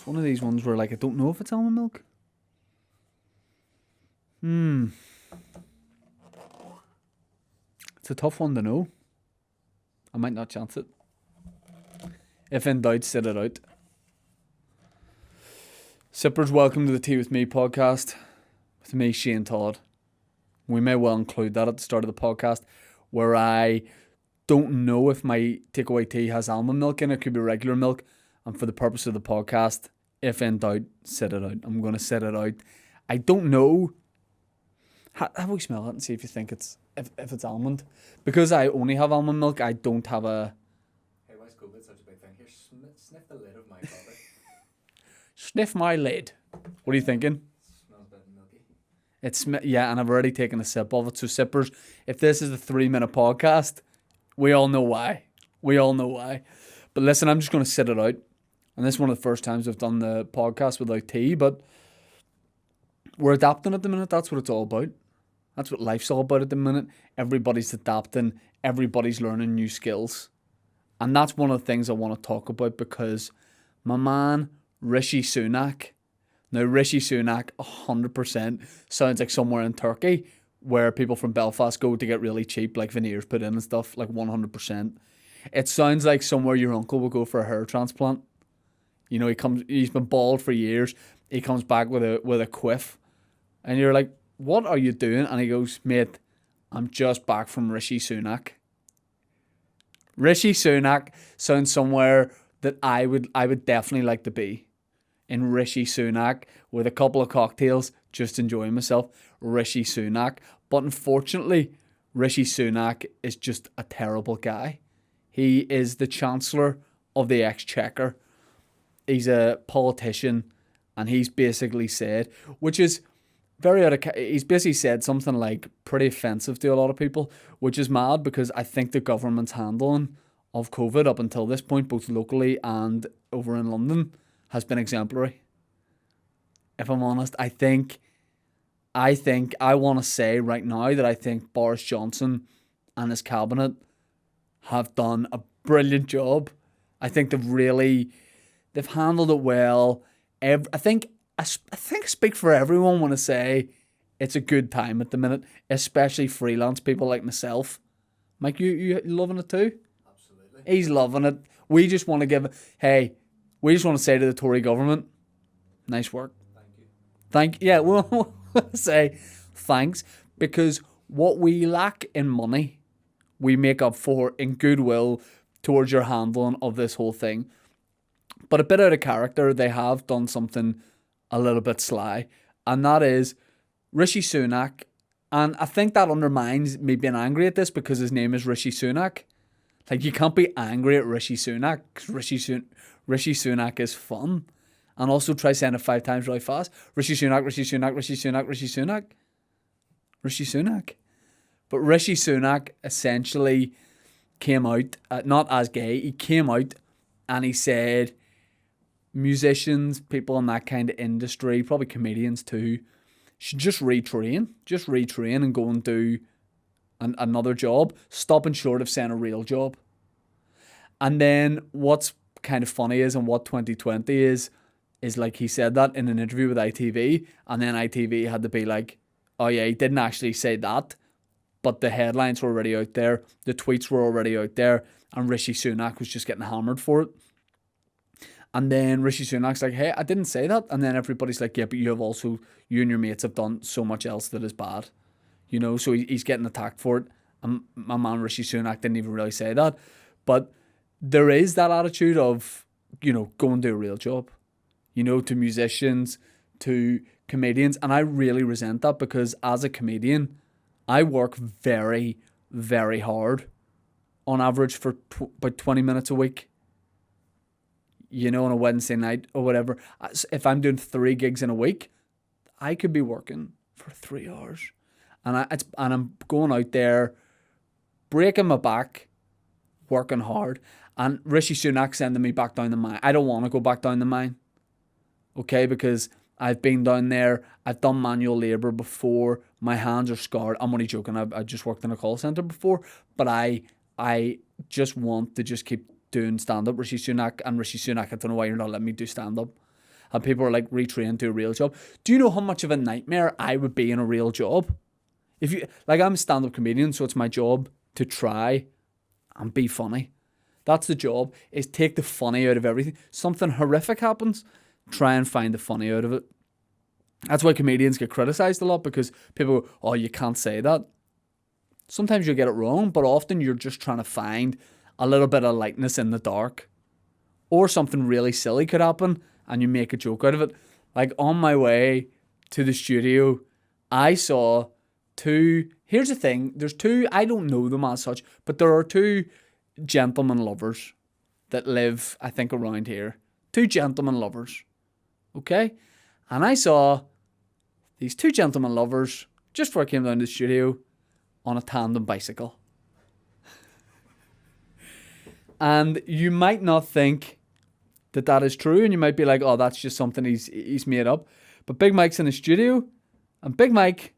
one of these ones where like I don't know if it's almond milk. It's a tough one to know. I might not chance it. If in doubt, sit it out. Sippers, welcome to the Tea With Me podcast. With me, Shane Todd. We may well include that at the start of the podcast, where I don't know if my takeaway tea has almond milk in it. It could be regular milk. And for the purpose of the podcast, if in doubt, sit it out. I'm going to sit it out. I don't know. Have we smell it and see if you think it's if it's almond? Because I only have almond milk, I don't have a... Hey, why is COVID such a big thing? Here, sniff the lid of my coffee. Sniff my lid. What are you thinking? Smells a bit milky. Yeah, and I've already taken a sip of it. So sippers, if this is a 3-minute podcast, we all know why. But listen, I'm just going to sit it out. And this is one of the first times I've done the podcast without tea, but we're adapting at the minute. That's what it's all about. That's what life's all about at the minute. Everybody's adapting. Everybody's learning new skills. And that's one of the things I want to talk about because my man, Rishi Sunak. Now, Rishi Sunak 100% sounds like somewhere in Turkey where people from Belfast go to get really cheap, like veneers put in and stuff, like 100%. It sounds like somewhere your uncle will go for a hair transplant. You know, he's been bald for years. He comes back with a quiff. And you're like, what are you doing? And he goes, mate, I'm just back from Rishi Sunak. Rishi Sunak sounds somewhere that I would definitely like to be. In Rishi Sunak with a couple of cocktails, just enjoying myself. Rishi Sunak. But unfortunately, Rishi Sunak is just a terrible guy. He is the Chancellor of the Exchequer. He's a politician, and he's basically said, which is he's basically said something like pretty offensive to a lot of people, which is mad because I think the government's handling of COVID up until this point, both locally and over in London, has been exemplary. If I'm honest, I want to say right now that I think Boris Johnson and his cabinet have done a brilliant job. I think they've handled it well. I think I speak for everyone when I say it's a good time at the minute, especially freelance people like myself. Mike, you loving it too? Absolutely. He's loving it. We just want to say to the Tory government, nice work. Thank you. Yeah, we'll say thanks, because what we lack in money, we make up for in goodwill towards your handling of this whole thing. But a bit out of character, they have done something a little bit sly, and that is Rishi Sunak. And I think that undermines me being angry at this because his name is Rishi Sunak. Like, you can't be angry at Rishi Sunak because Rishi Sunak is fun. And also try saying it 5 times really fast. Rishi Sunak, Rishi Sunak, Rishi Sunak, Rishi Sunak. Rishi Sunak. But Rishi Sunak essentially came out, not as gay, he came out and he said musicians, people in that kind of industry, probably comedians too, should just retrain and go and do another job, stopping short of saying a real job. And then what's kind of funny is, and what 2020 is like he said that in an interview with ITV, and then ITV had to be like, oh yeah, he didn't actually say that, but the headlines were already out there, the tweets were already out there, and Rishi Sunak was just getting hammered for it. And then Rishi Sunak's like, hey, I didn't say that. And then everybody's like, yeah, but you and your mates have done so much else that is bad. You know, so he's getting attacked for it. And my man Rishi Sunak didn't even really say that. But there is that attitude of, you know, go and do a real job. You know, to musicians, to comedians. And I really resent that because as a comedian, I work very, very hard on average for about 20 minutes a week. You know, on a Wednesday night or whatever. If I'm doing 3 gigs in a week, I could be working for 3 hours. And I'm going out there, breaking my back, working hard. And Rishi Sunak sending me back down the mine. I don't want to go back down the mine. Okay, because I've been down there. I've done manual labour before. My hands are scarred. I'm only joking. I just worked in a call centre before. But I just want to just keep doing stand-up. Rishi Sunak, I don't know why you're not letting me do stand-up. and people are like retrained to a real job. Do you know how much of a nightmare I would be in a real job? If you like, I'm a stand-up comedian, so it's my job to try and be funny. That's the job, is take the funny out of everything. Something horrific happens, try and find the funny out of it. That's why comedians get criticized a lot, because people go, oh, you can't say that. Sometimes you'll get it wrong, but often you're just trying to find a little bit of lightness in the dark. Or something really silly could happen and you make a joke out of it. Like on my way to the studio, I saw two, here's the thing, there's two, I don't know them as such, but there are two gentleman lovers that live, I think, around here. Two gentleman lovers. Okay? And I saw these two gentleman lovers just before I came down to the studio on a tandem bicycle. And you might not think that that is true, and you might be like, oh, that's just something he's made up. But Big Mike's in the studio, and Big Mike,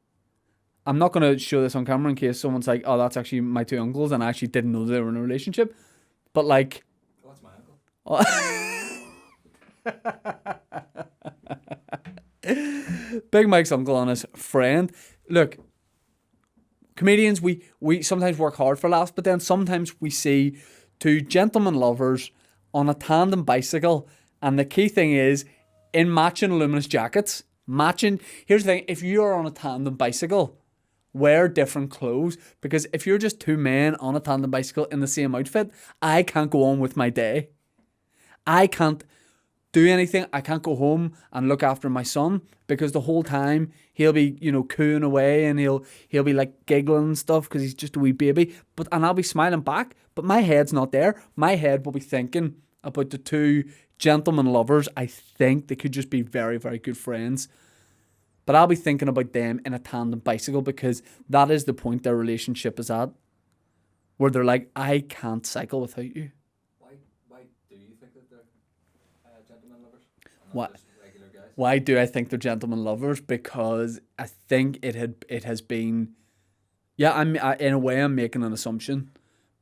I'm not going to show this on camera in case someone's like, oh, that's actually my two uncles, and I actually didn't know they were in a relationship. But like... Oh, that's my uncle. Big Mike's uncle and his friend. Look, comedians, we sometimes work hard for laughs, but then sometimes we see two gentlemen lovers on a tandem bicycle, and the key thing is in matching luminous jackets. Here's the thing, if you're on a tandem bicycle, wear different clothes, because if you're just two men on a tandem bicycle in the same outfit, I can't go on with my day. I can't do anything. I can't go home and look after my son, because the whole time he'll be, cooing away, and he'll be like giggling and stuff because he's just a wee baby. And I'll be smiling back, but my head's not there. My head will be thinking about the two gentlemen lovers. I think they could just be very, very good friends. But I'll be thinking about them in a tandem bicycle, because that is the point their relationship is at, where they're like, I can't cycle without you. Why do you think that they're gentlemen lovers? What? Just regular guys? Why do I think they're gentlemen lovers? Because I think it has been, yeah. In a way I'm making an assumption,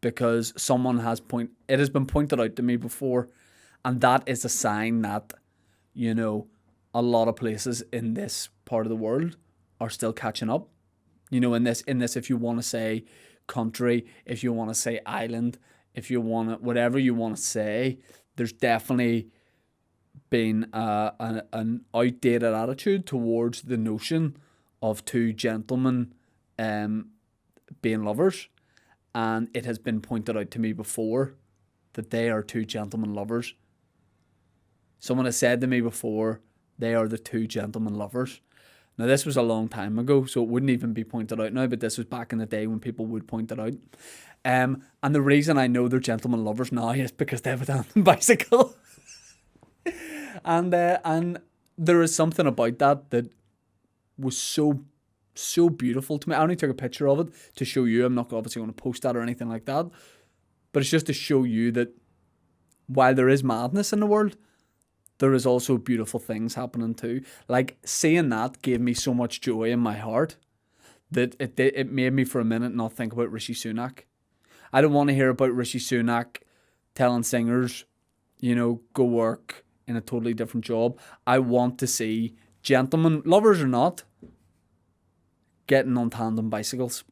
because it has been pointed out to me before, and that is a sign that, a lot of places in this part of the world are still catching up. In this, if you want to say country, if you want to say island, if you want to, whatever you want to say, there's definitely been an outdated attitude towards the notion of two gentlemen being lovers, and it has been pointed out to me before that they are two gentlemen lovers. Someone has said to me before, they are the two gentlemen lovers. Now, this was a long time ago, so it wouldn't even be pointed out now, but this was back in the day when people would point it out. And the reason I know they're gentlemen lovers now is because they have a tandem bicycle. And there is something about that was so beautiful to me. I only took a picture of it to show you. I'm not obviously going to post that or anything like that, but it's just to show you that while there is madness in the world, there is also beautiful things happening too. Like, seeing that gave me so much joy in my heart that it made me for a minute not think about Rishi Sunak. I don't want to hear about Rishi Sunak telling singers, go work in a totally different job. I want to see gentlemen, lovers or not, getting on tandem bicycles.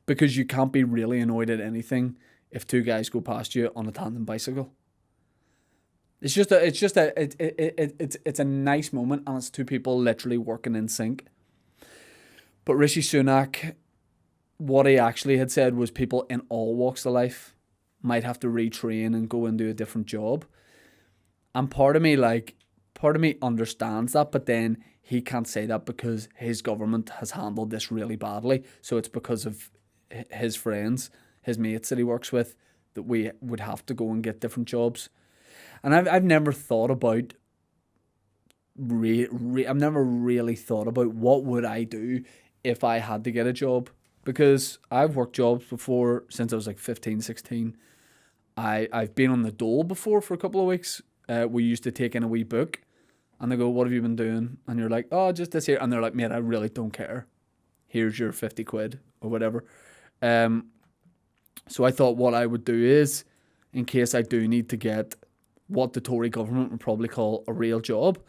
Because you can't be really annoyed at anything if two guys go past you on a tandem bicycle. It's a nice moment, and it's two people literally working in sync. But Rishi Sunak, what he actually had said was people in all walks of life might have to retrain and go and do a different job. And part of me understands that, but then he can't say that because his government has handled this really badly. So it's because of his friends, his mates that he works with, that we would have to go and get different jobs. And I've never thought about I've never really thought about what would I do if I had to get a job, because I've worked jobs before since I was like 15, 16. I've been on the dole before for a couple of weeks. We used to take in a wee book, and they go, what have you been doing? And you're like, oh, just this here. And they're like, mate, I really don't care. Here's your 50 quid or whatever. So I thought what I would do is, in case I do need to get what the Tory government would probably call a real job.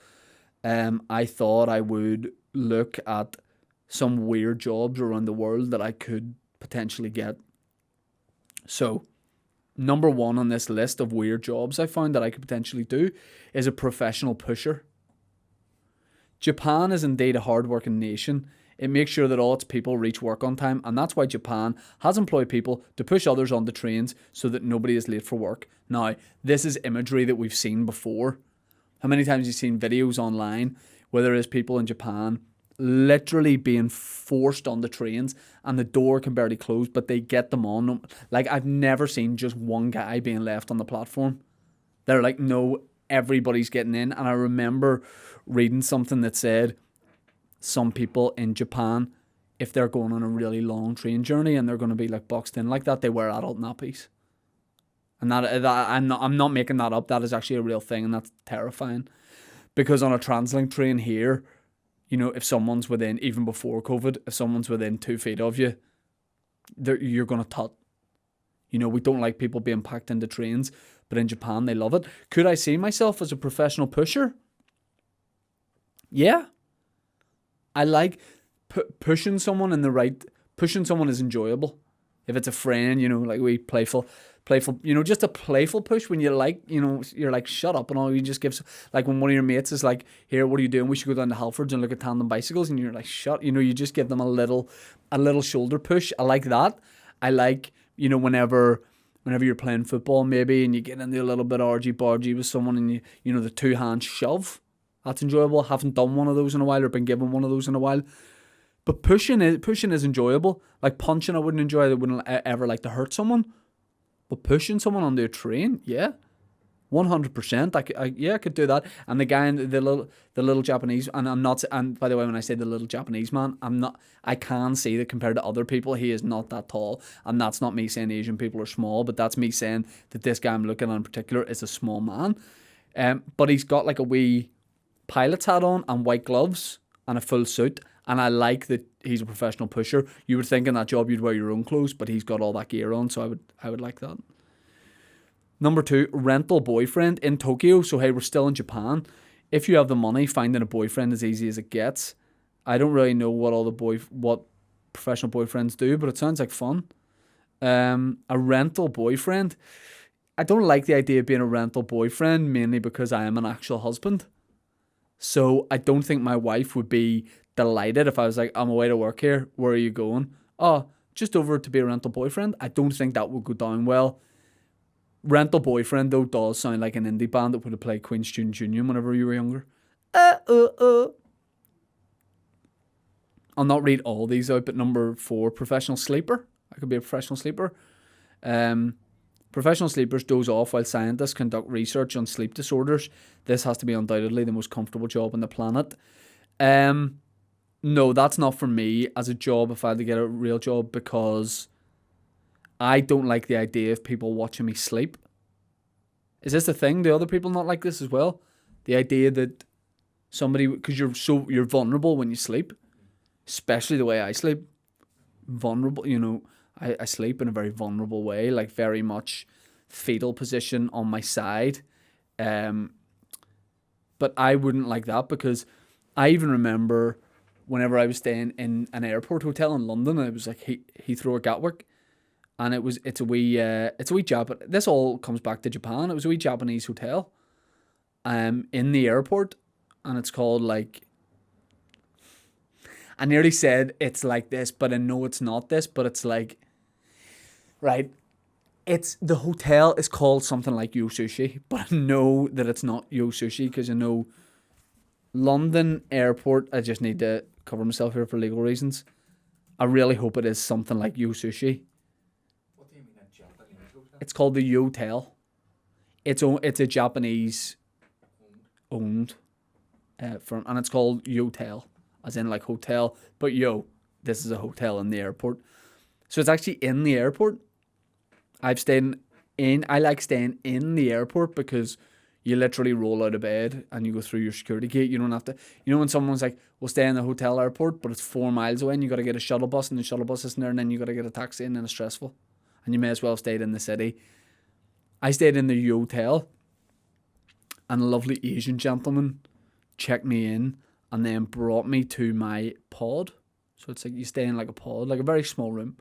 I thought I would look at some weird jobs around the world that I could potentially get. So, number one on this list of weird jobs I found that I could potentially do is a professional pusher. Japan is indeed a hard-working nation. It makes sure that all its people reach work on time, and that's why Japan has employed people to push others onto trains so that nobody is late for work. Now, this is imagery that we've seen before. How many times have you seen videos online where there is people in Japan literally being forced on the trains and the door can barely close, but they get them on? Like, I've never seen just one guy being left on the platform. They're like, no, everybody's getting in. And I remember reading something that said some people in Japan, if they're going on a really long train journey and they're going to be like boxed in like that, they wear adult nappies. And that I'm not making that up. That is actually a real thing, and that's terrifying. Because on a TransLink train here, you know, if someone's within, even before COVID, if someone's within 2 feet of you, you're going to tut. You know, we don't like people being packed into trains, but in Japan, they love it. Could I see myself as a professional pusher? Yeah. I like pushing someone in the right... Pushing someone is enjoyable. If it's a friend, you know, like playful, you know, just a playful push when you like, you know, you're like, shut up and all, you just give, like when one of your mates is like, here, what are you doing? We should go down to Halfords and look at tandem bicycles, and you're like, shut, you know, you just give them a little shoulder push. I like that. I like, you know, whenever you're playing football maybe and you get into a little bit argy-bargy with someone and you know, the 2-hand shove, that's enjoyable. I haven't done one of those in a while or been given one of those in a while. But pushing is enjoyable. Like punching, I wouldn't enjoy. I wouldn't ever like to hurt someone. But pushing someone onto a train, yeah, 100%. I could do that. And the guy in the little Japanese, and I'm not. And by the way, when I say the little Japanese man, I'm not. I can see that compared to other people, he is not that tall. And that's not me saying Asian people are small, but that's me saying that this guy I'm looking at in particular is a small man. But he's got like a wee pilot's hat on and white gloves and a full suit. And I like that he's a professional pusher. You would think in that job you'd wear your own clothes, but he's got all that gear on, so I would like that. Number 2, rental boyfriend in Tokyo. So hey, we're still in Japan. If you have the money, finding a boyfriend is easy as it gets. I don't really know what professional boyfriends do, but it sounds like fun. A rental boyfriend. I don't like the idea of being a rental boyfriend, mainly because I am an actual husband. So I don't think my wife would be delighted if I was like, I'm away to work here. Where are you going? Oh, just over to be a rental boyfriend. I don't think that would go down well. Rental boyfriend, though, does sound like an indie band that would have played Queen's Student Union whenever you were younger. I'll not read all these out, but number 4, professional sleeper. I could be a professional sleeper. Professional sleepers doze off while scientists conduct research on sleep disorders. This has to be undoubtedly the most comfortable job on the planet. No, that's not for me as a job if I had to get a real job, because I don't like the idea of people watching me sleep. Is this the thing? Do other people not like this as well? The idea that somebody, because you're vulnerable when you sleep, especially the way I sleep. Vulnerable, you know, I sleep in a very vulnerable way, like very much fetal position on my side. But I wouldn't like that, because I even remember whenever I was staying in an airport hotel in London, and it was like Heathrow or Gatwick, and it's a wee Japan. This all comes back to Japan. It was a wee Japanese hotel, in the airport, and it's called like. I nearly said it's like this, but I know it's not this. But it's like, right. It's the hotel is called something like Yo Sushi, but I know that it's not Yo Sushi, because I know London airport. I just need to cover myself here for legal reasons. I really hope it is something like Yo Sushi. What do you mean a Japanese hotel? It's called the Yotel. It's a Japanese owned firm, and it's called Yotel, as in like hotel. But this is a hotel in the airport, so it's actually in the airport. I like staying in the airport because you literally roll out of bed and you go through your security gate. You don't have to, when someone's like, we'll stay in the hotel airport, but it's 4 miles away and you got to get a shuttle bus, and the shuttle bus isn't there, and then you got to get a taxi, and then it's stressful. And you may as well have stayed in the city. I stayed in the hotel, and a lovely Asian gentleman checked me in and then brought me to my pod. So it's like you stay in like a pod, like a very small room.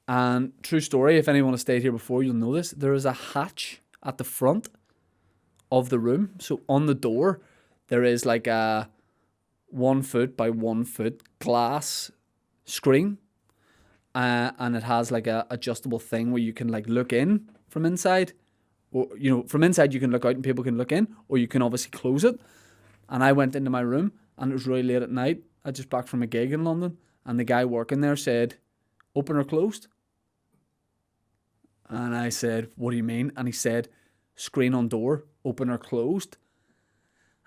And true story, if anyone has stayed here before, you'll know this. There is a hatch at the front of the room. So on the door, there is like a 1 foot by 1 foot glass screen. And it has like a adjustable thing where you can like look in from inside. Or, from inside you can look out and people can look in. Or you can obviously close it. And I went into my room and it was really late at night. I just back from a gig in London. And the guy working there said, open or closed? And I said, what do you mean? And he said, screen on door, open or closed?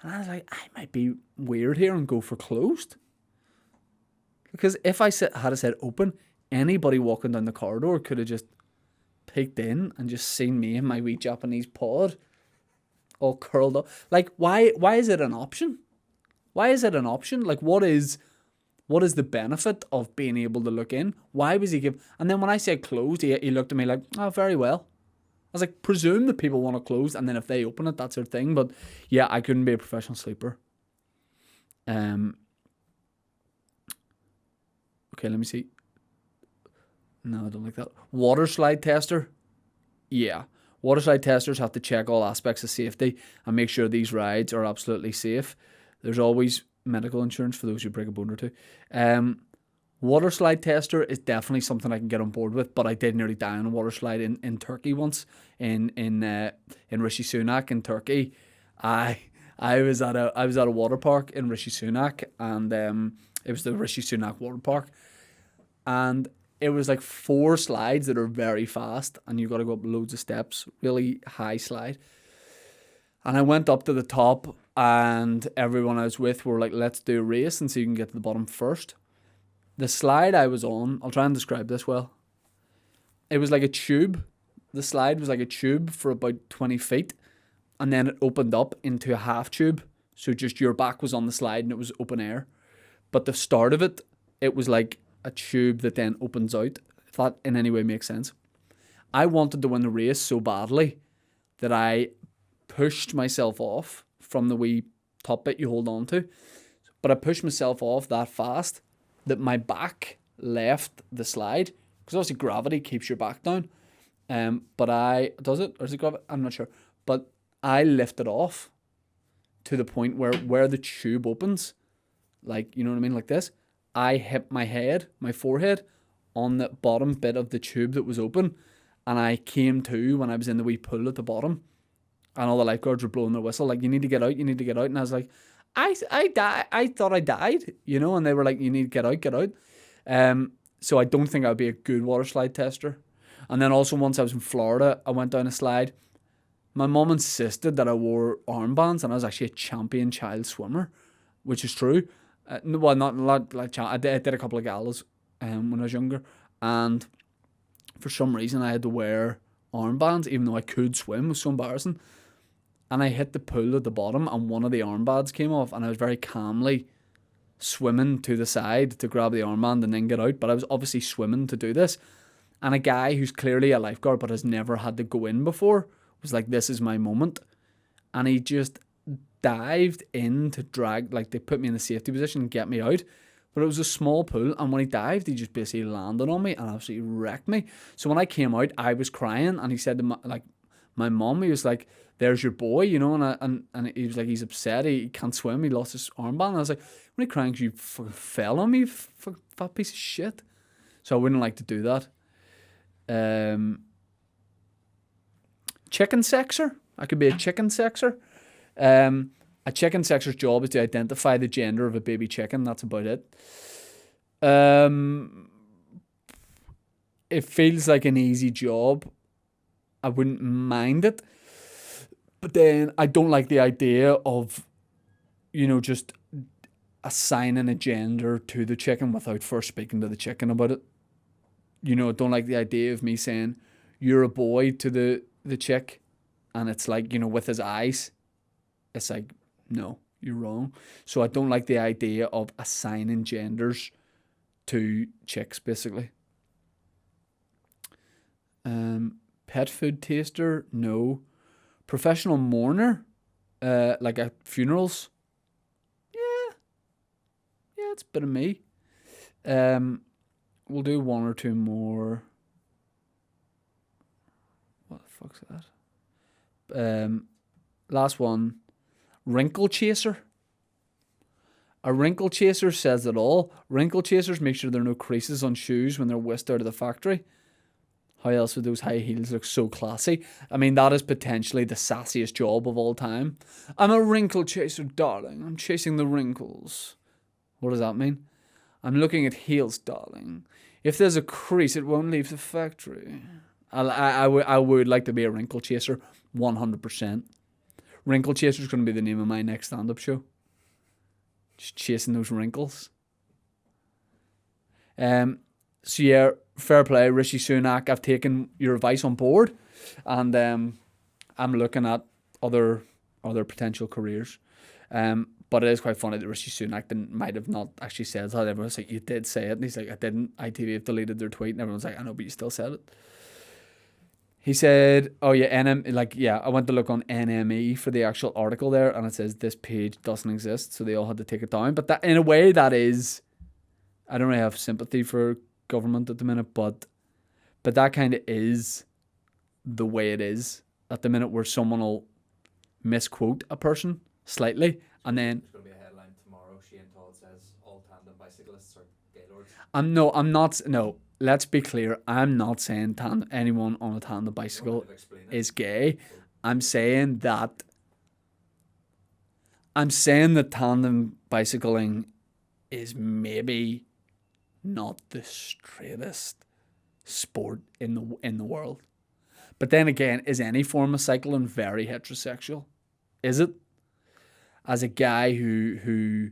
And I was like, I might be weird here and go for closed. Because if I had said open, anybody walking down the corridor could have just peeked in and just seen me in my wee Japanese pod all curled up. Like, why is it an option? Why is it an option? Like, what is the benefit of being able to look in? Why was he give? And then when I said closed, he looked at me like, oh, very well. I was like, presume that people want to close, and then if they open it, that's their thing. But yeah, I couldn't be a professional sleeper. Okay, let me see. No, I don't like that. Water slide tester. Yeah. Water slide testers have to check all aspects of safety and make sure these rides are absolutely safe. There's always medical insurance for those who break a bone or two. Water slide tester is definitely something I can get on board with, but I did nearly die on a water slide in Turkey once. In Rishi Sunak in Turkey. I was at a water park in Rishi Sunak, and it was the Rishi Sunak water park, and it was like 4 slides that are very fast, and you got to go up loads of steps, really high slide. And I went up to the top, and everyone I was with were like, let's do a race and see who can get to the bottom first. The slide I was on, I'll try and describe this well. It was like a tube. The slide was like a tube for about 20 feet, and then it opened up into a half tube. So just your back was on the slide and it was open air. But the start of it, it was like a tube that then opens out, if that in any way makes sense. I wanted to win the race so badly that I pushed myself off from the wee top bit you hold on to. But I pushed myself off that fast that my back left the slide, because obviously gravity keeps your back down. Does it? Or is it gravity? I'm not sure. But I lifted off to the point where the tube opens, like, you know what I mean, like this. I hit my forehead on the bottom bit of the tube that was open, and I came to when I was in the wee pool at the bottom, and all the lifeguards were blowing their whistle, like, you need to get out, and I was like, I thought I died, and they were like, you need to get out. So I don't think I would be a good water slide tester. And then also once I was in Florida, I went down a slide. My mum insisted that I wore armbands, and I was actually a champion child swimmer, which is true. Not like I did a couple of galas when I was younger, and for some reason I had to wear armbands even though I could swim. It was so embarrassing. And I hit the pool at the bottom, and one of the armbands came off, and I was very calmly swimming to the side to grab the armband and then get out. But I was obviously swimming to do this, and a guy who's clearly a lifeguard but has never had to go in before was like, this is my moment. And he just dived in to drag, like, they put me in the safety position and get me out. But it was a small pool, and when he dived, he just basically landed on me and absolutely wrecked me. So when I came out, I was crying, and he said to my mum, he was like, there's your boy, and he was like, he's upset, he can't swim, he lost his armband. And I was like, when are you crying because you fucking fell on me, you fat piece of shit? So I wouldn't like to do that. Chicken sexer. I could be a chicken sexer. A chicken sexer's job is to identify the gender of a baby chicken. That's about it. It feels like an easy job. I wouldn't mind it. But then I don't like the idea of, just assigning a gender to the chicken without first speaking to the chicken about it. I don't like the idea of me saying, you're a boy to the chick, and it's like, with his eyes. It's like, no, you're wrong. So I don't like the idea of assigning genders to chicks, basically. Pet food taster, no. Professional mourner, like at funerals. Yeah, it's a bit of me. We'll do one or two more. What the fuck's that? Last one. Wrinkle chaser. A wrinkle chaser says it all. Wrinkle chasers make sure there are no creases on shoes when they're whisked out of the factory. How else would those high heels look so classy? I mean, that is potentially the sassiest job of all time. I'm a wrinkle chaser, darling. I'm chasing the wrinkles. What does that mean? I'm looking at heels, darling. If there's a crease, it won't leave the factory. I would like to be a wrinkle chaser, 100%. Wrinkle chaser is going to be the name of my next stand-up show. Just chasing those wrinkles. So yeah, fair play, Rishi Sunak. I've taken your advice on board, and I'm looking at other potential careers. But it is quite funny that Rishi Sunak might have not actually said that. Everyone's like, you did say it. And he's like, I didn't. ITV have deleted their tweet. And everyone's like, I know, but you still said it. He said, oh yeah, I went to look on NME for the actual article there, and it says this page doesn't exist. So they all had to take it down. But that, in a way, that is, I don't really have sympathy for government at the minute, but that kind of is the way it is at the minute, where someone will misquote a person slightly, and then There's going to be a headline tomorrow. Shane Todd says all tandem bicyclists are gaylords. I'm not. No, let's be clear. I'm not saying anyone on a tandem bicycle is gay. I'm saying that tandem bicycling is maybe not the straightest sport in the world. But then again, is any form of cycling very heterosexual? Is it? As a guy who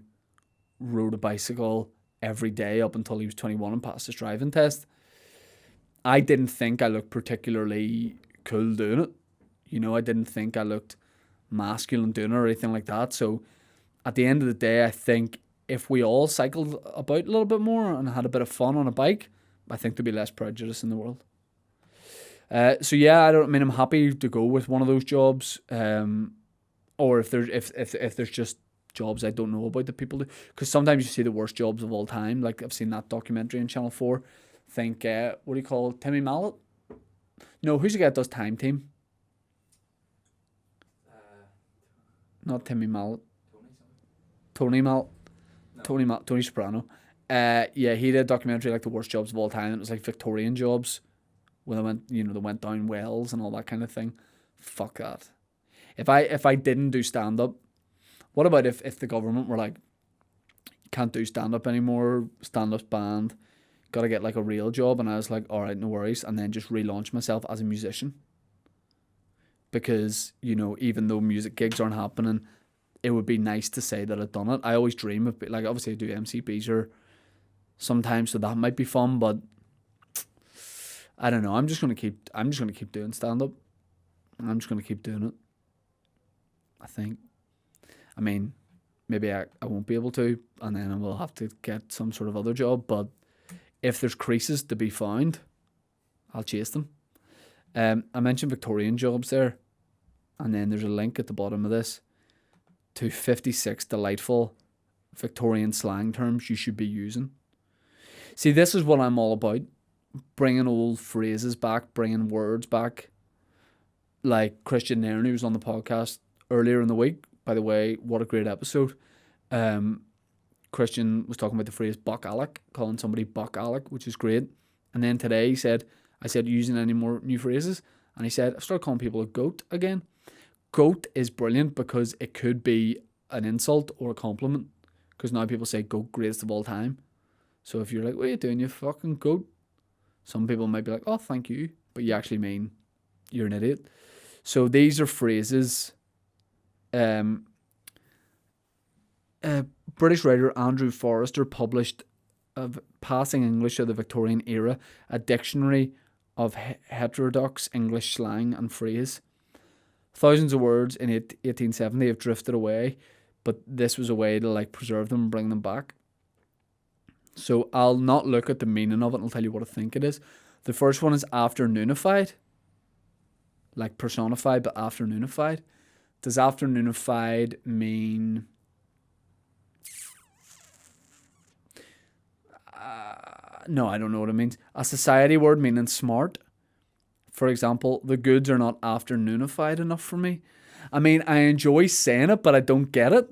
rode a bicycle every day up until he was 21 and passed his driving test, I didn't think I looked particularly cool doing it. You know, I didn't think I looked masculine doing it or anything like that. So at the end of the day, I think if we all cycled about a little bit more and had a bit of fun on a bike, I think there'd be less prejudice in the world. So yeah, I'm happy to go with one of those jobs. Or if there's just jobs I don't know about that people do, because sometimes you see the worst jobs of all time. Like I've seen that documentary on Channel 4. Think what do you call it? Timmy Mallet? No, who's the guy that does Time Team? Not Timmy Mallet. Tony Mallet. No. Tony Soprano. Yeah, he did a documentary like the worst jobs of all time. It was like Victorian jobs when they went down wells and all that kind of thing. Fuck that. If I didn't do stand up, what about if the government were like, you can't do stand up anymore, stand up's banned, gotta get like a real job, and I was like, alright, no worries, and then just relaunch myself as a musician. Because, even though music gigs aren't happening, it would be nice to say that I've done it. I always dream of, like, obviously I do MCPs or sometimes, so that might be fun, but I don't know. I'm just gonna keep doing stand up. I'm just gonna keep doing it, I think. I mean, maybe I won't be able to, and then I will have to get some sort of other job, but if there's creases to be found, I'll chase them. I mentioned Victorian jobs there, and then there's a link at the bottom of this to 56 delightful Victorian slang terms you should be using. See, this is what I'm all about. Bringing old phrases back, bringing words back. Like Christian Nairn, who was on the podcast earlier in the week. By the way, what a great episode. Christian was talking about the phrase buck Alec, calling somebody buck Alec, which is great. And then today I said, using any more new phrases? And he said, I've started calling people a goat again. Goat is brilliant because it could be an insult or a compliment. Because now people say goat, greatest of all time. So if you're like, what are you doing, you fucking goat? Some people might be like, oh, thank you. But you actually mean you're an idiot. So these are phrases. British writer Andrew Forrester published of Passing English of the Victorian Era, a dictionary of heterodox English slang and phrase. Thousands of words in 1870 have drifted away, but this was a way to preserve them and bring them back. So I'll not look at the meaning of it, and I'll tell you what I think it is. The first one is afternoonified, like personified, but afternoonified. Does afternoonified mean... no, I don't know what it means. A society word meaning smart. For example, the goods are not afternoonified enough for me. I mean, I enjoy saying it, but I don't get it.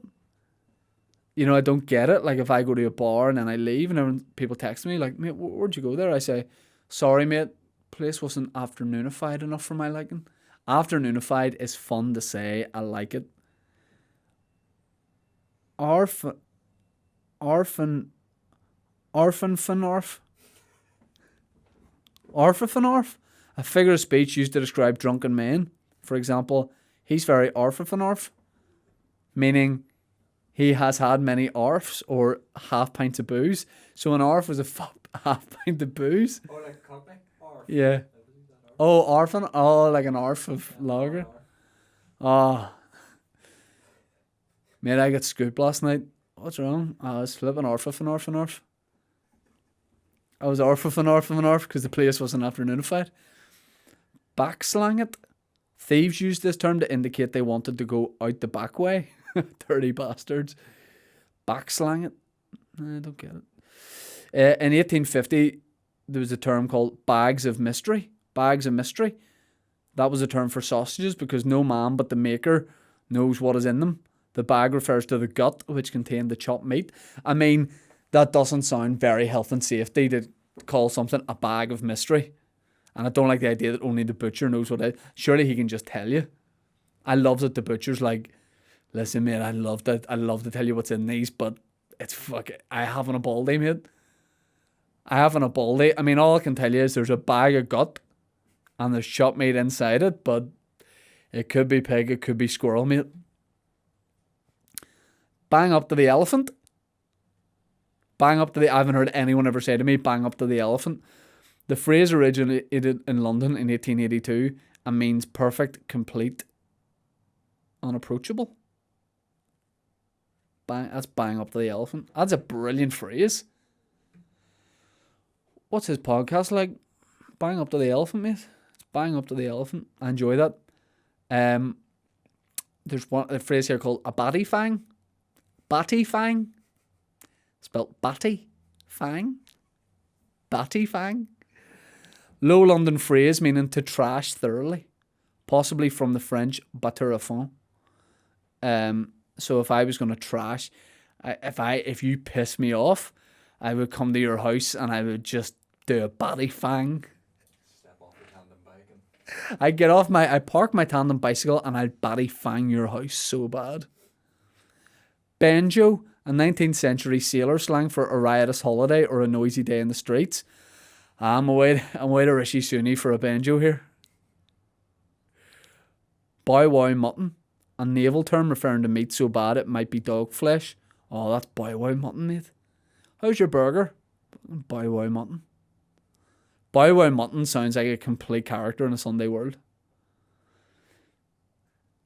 You know, I don't get it. Like, if I go to a bar and then I leave and then people text me, like, mate, where'd you go there? I say, sorry, mate, place wasn't afternoonified enough for my liking. Afternoonified is fun to say. I like it. Orphan Fanarf. Orphafanarf. A figure of speech used to describe drunken men. For example, he's very orphafanarf, meaning he has had many orfs or half pints of booze. So an orf is a half pint of booze. Or like Cockney. Or Yeah. Oh, orphan. Oh, like an orf of lager. Oh. Mate, I got scooped last night. What's wrong? I was flipping orphafanarf. I was orphafanarf because the place wasn't afternoonified. Backslang it. Thieves use this term to indicate they wanted to go out the back way. Dirty bastards. Backslang it. I don't get it. In 1850, there was a term called bags of mystery. Bags of mystery. That was a term for sausages because no man but the maker knows what is in them. The bag refers to the gut, which contained the chopped meat. I mean, that doesn't sound very health and safety to call something a bag of mystery. And I don't like the idea that only the butcher knows what it is. Surely he can just tell you. I love that the butcher's like, listen, mate, I love to tell you what's in these, but it's I haven't a baldy, mate. I haven't a baldy. I mean, all I can tell you is there's a bag of gut and there's chopped meat inside it, but it could be pig, it could be squirrel, mate. Bang up to the elephant. I haven't heard anyone ever say to me, bang up to the elephant. The phrase originated in London in 1882 and means perfect, complete, unapproachable. That's bang up to the elephant. That's a brilliant phrase. What's his podcast like? Bang up to the elephant, mate. It's bang up to the elephant. I enjoy that. There's a phrase here called a batty fang. Batty fang. Spelt batty fang. Batty fang. Low London phrase meaning to trash thoroughly. Possibly from the French battre à fond. So if I was going to trash, if you piss me off, I would come to your house and I would just do a batty fang. Step off your tandem bike and I park my tandem bicycle and I'd batty fang your house so bad. Banjo, a 19th century sailor slang for a riotous holiday or a noisy day in the streets. I'm away to Rishi Sunak for a banjo here. Bow wow mutton, a naval term referring to meat so bad it might be dog flesh. Oh, that's bow wow mutton, mate. How's your burger? Bow wow mutton. Bow wow mutton sounds like a complete character in a Sunday World.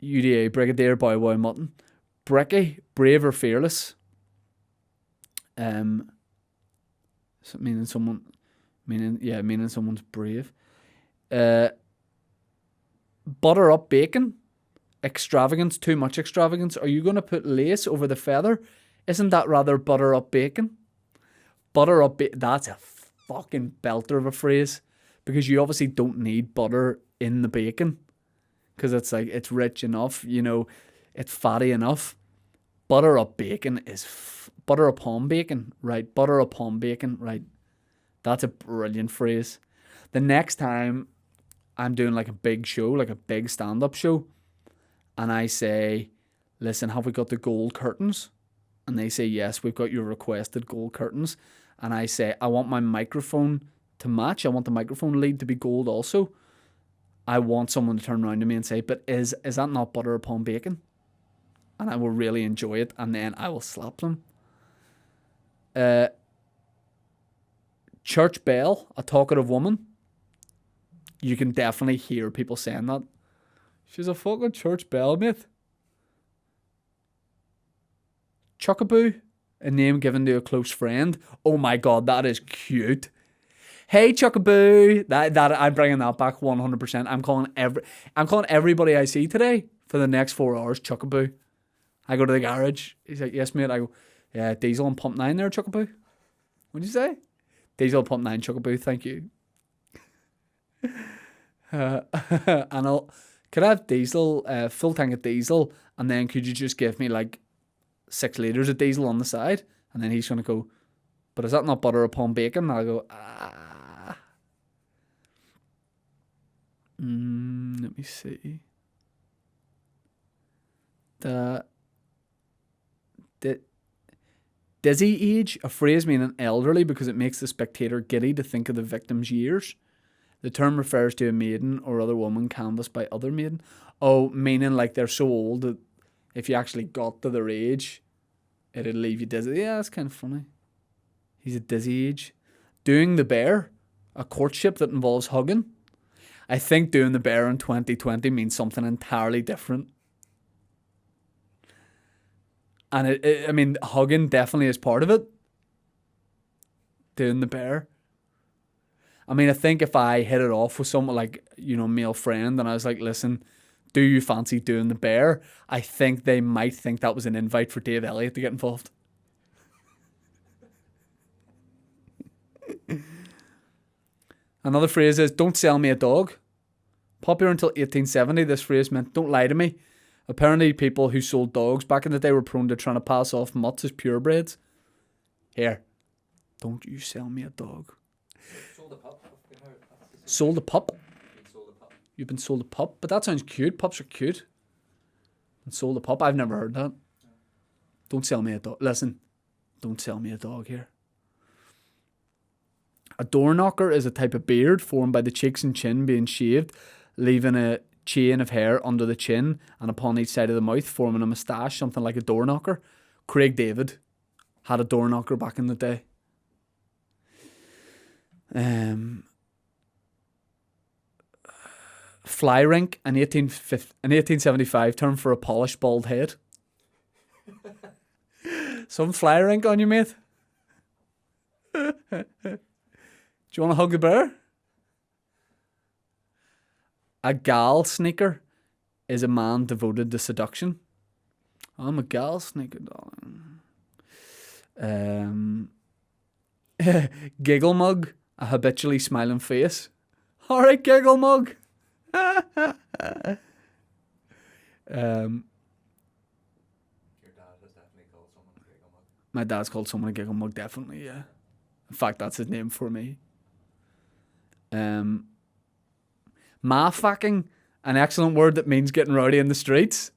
UDA, Brigadier Bow wow mutton. Bricky, brave or fearless. Meaning someone's brave. Butter up bacon. Extravagance, too much extravagance. Are you going to put lace over the feather? Isn't that rather butter up bacon? Butter up bacon. That's a fucking belter of a phrase. Because you obviously don't need butter in the bacon. Because it's rich enough, it's fatty enough. Butter up bacon is butter upon bacon, right? Butter upon bacon, right? That's a brilliant phrase. The next time I'm doing like a big show, like a big stand-up show, and I say, listen, have we got the gold curtains? And they say, yes, we've got your requested gold curtains. And I say, I want my microphone to match. I want the microphone lead to be gold also. I want someone to turn around to me and say, but is that not butter upon bacon? And I will really enjoy it, and then I will slap them. Church bell, a talkative woman. You can definitely hear people saying that. She's a fucking church bell, mate. Chuckaboo, a name given to a close friend. Oh my god, that is cute. Hey Chuckaboo, that I'm bringing that back 100%. I'm calling everybody I see today for for the next 4 hours, chuckaboo. I go to the garage. He's like, yes, mate. I go, yeah, diesel and pump 9 there, chuckaboo. What'd you say? Diesel, pump 9, chuckaboo, thank you. And could I have diesel, full tank of diesel, and then could you just give me like 6 litres of diesel on the side? And then he's going to go, but is that not butter upon bacon? And I'll go, let me see. Dizzy age, a phrase meaning elderly because it makes the spectator giddy to think of the victim's years. The term refers to a maiden or other woman canvassed by other maiden. Oh, meaning like they're so old that if you actually got to their age, it'd leave you dizzy. Yeah, that's kind of funny. He's a dizzy age. Doing the bear, a courtship that involves hugging. I think doing the bear in 2020 means something entirely different. And I mean, hugging definitely is part of it. Doing the bear. I mean, I think if I hit it off with someone like, male friend, and I was like, listen, do you fancy doing the bear? I think they might think that was an invite for Dave Elliott to get involved. Another phrase is, don't sell me a dog. Popular until 1870, this phrase meant, don't lie to me. Apparently, people who sold dogs back in the day were prone to trying to pass off mutts as purebreds. Here, don't you sell me a dog. Sold a pup. Sold a pup? Sold a pup. You've been sold a pup? But that sounds cute. Pups are cute. And sold a pup? I've never heard that. Don't sell me a dog. Listen, don't sell me a dog here. A door knocker is a type of beard formed by the cheeks and chin being shaved, leaving a chain of hair under the chin and upon each side of the mouth, forming a moustache, something like a door knocker. Craig David had a door knocker back in the day. Fly rink, an 1875 term for a polished bald head. Some fly rink on you, mate? Do you want to hug the bear? A gal sneaker is a man devoted to seduction. I'm a gal sneaker, darling. Giggle mug, a habitually smiling face. Alright, giggle mug. Your dad has definitely called someone a giggle mug. My dad's called someone a giggle mug, definitely, yeah. In fact, that's his name for me. Ma-fucking, an excellent word that means getting rowdy in the streets.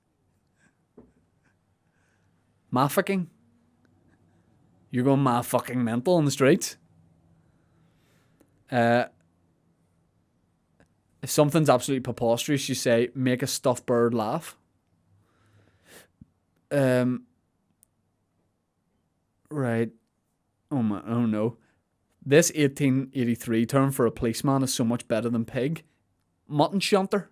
Ma-fucking. You're going ma-fucking mental on the streets. If something's absolutely preposterous, you say, make a stuffed bird laugh. Right. Oh no. This 1883 term for a policeman is so much better than pig. Mutton shunter.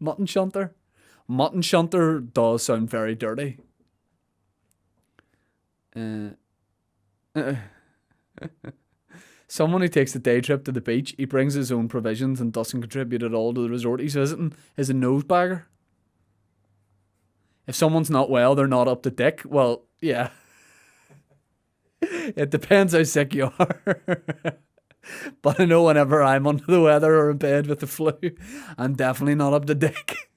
Mutton shunter. Mutton shunter does sound very dirty. Someone who takes a day trip to the beach, he brings his own provisions and doesn't contribute at all to the resort he's visiting, is a nosebagger. If someone's not well, they're not up to dick. Well, yeah. It depends how sick you are. But I know whenever I'm under the weather or in bed with the flu, I'm definitely not up to dick.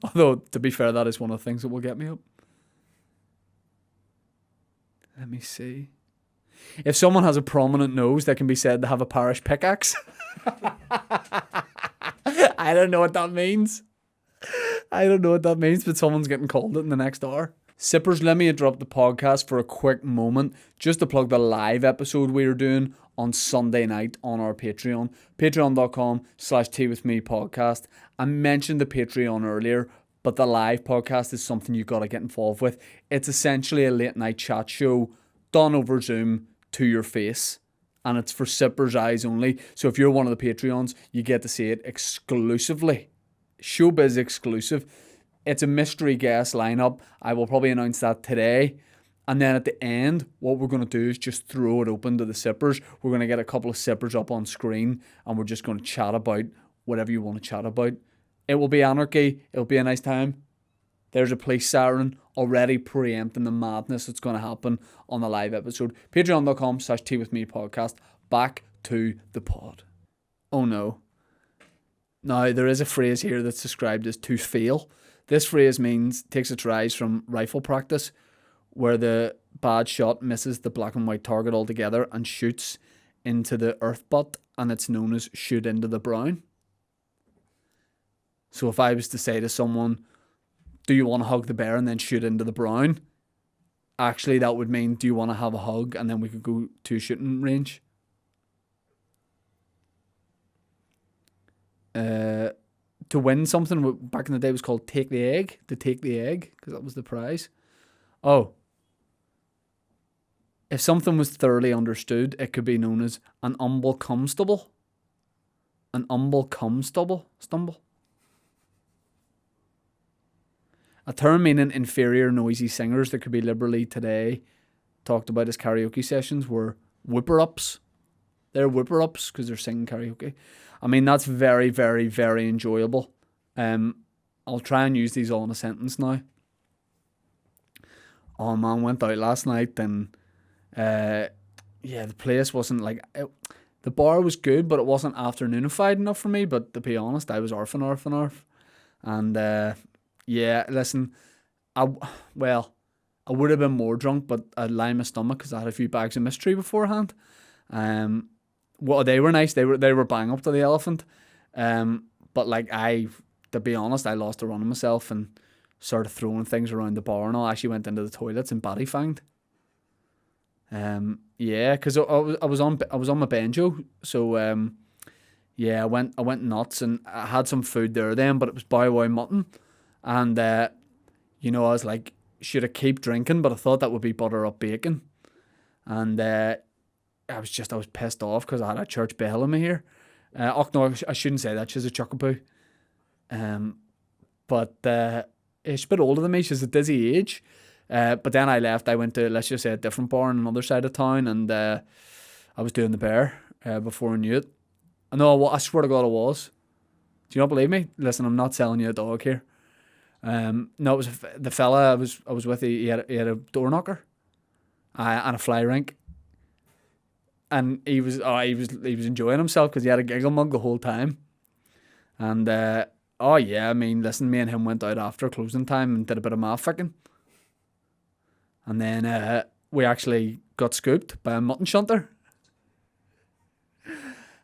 Although, to be fair, that is one of the things that will get me up. Let me see. If someone has a prominent nose, they can be said to have a parish pickaxe. I don't know what that means. But someone's getting called it in the next hour. Sippers, let me interrupt the podcast for a quick moment just to plug the live episode we are doing on Sunday night on our Patreon. Patreon.com/teawithmepodcast. I mentioned the Patreon earlier, but the live podcast is something you've got to get involved with. It's essentially a late night chat show done over Zoom to your face. And it's for Sippers' eyes only. So if you're one of the Patreons, you get to see it exclusively. Showbiz exclusive. It's a mystery guest lineup. I will probably announce that today. And then at the end, what we're going to do is just throw it open to the sippers. We're going to get a couple of sippers up on screen, and we're just going to chat about whatever you want to chat about. It will be anarchy. It'll be a nice time. There's a police siren already preempting the madness that's going to happen on the live episode. Patreon.com/teawithmepodcast. Back to the pod. Oh no. Now, there is a phrase here that's described as to fail. This phrase takes its rise from rifle practice, where the bad shot misses the black and white target altogether and shoots into the earth butt, and it's known as shoot into the brown. So if I was to say to someone, do you want to hug the bear and then shoot into the brown? Actually, that would mean, do you want to have a hug and then we could go to a shooting range? To win something back in the day was called take the egg, to take the egg, because that was the prize. Oh. If something was thoroughly understood, it could be known as an humble cum stubble. An humble cum stumble. A term meaning inferior noisy singers that could be liberally today talked about as karaoke sessions were whipper-ups. They're whipper-ups because they're singing karaoke. I mean, that's very, very, very enjoyable. I'll try and use these all in a sentence now. Oh man, went out last night and the place wasn't like... the bar was good, but it wasn't afternoonified enough for me. But to be honest, I was arf. And yeah, listen, I would have been more drunk, but I'd lie in my stomach because I had a few bags of mystery beforehand. Well, they were nice. They were bang up to the elephant. But like to be honest, I lost a run of myself and started throwing things around the bar, and I actually went into the toilets and batty fanged. Yeah, because I was on my banjo, so I went nuts, and I had some food there then, but it was bow wow mutton, and I was like, should I keep drinking? But I thought that would be butter up bacon, and I was pissed off because I had a church bell in me here. Oh no, I shouldn't say that. She's a chuckapoo. But she's a bit older than me. She's a dizzy age. But then I left. I went to, let's just say, a different bar on another side of town, and I was doing the bear before I knew it. I swear to God I was. Do you not believe me? Listen, I'm not selling you a dog here. No, it was the fella I was with. He had a door knocker, and a fly rink, and he was enjoying himself because he had a giggle mug the whole time, and I mean, listen, me and him went out after closing time and did a bit of math ficking. And then we actually got scooped by a mutton shunter.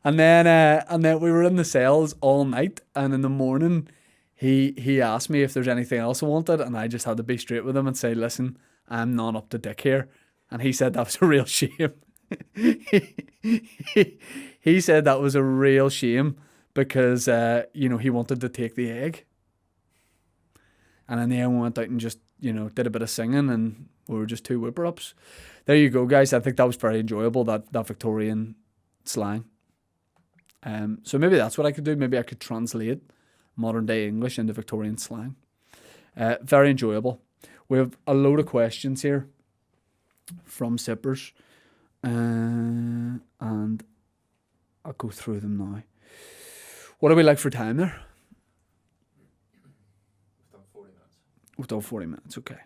And then we were in the cells all night, and in the morning he asked me if there's anything else I wanted, and I just had to be straight with him and say, listen, I'm not up to dick here. And he said that was a real shame. He said that was a real shame because he wanted to take the egg. And in the end we went out and just did a bit of singing, and we were just two whipper-ups. There you go, guys. I think that was very enjoyable, that Victorian slang. So maybe that's what I could do. Maybe I could translate modern day English into Victorian slang. Very enjoyable. We have a load of questions here from sippers, and I'll go through them now. What are we like for time there? We've done 40 minutes, okay.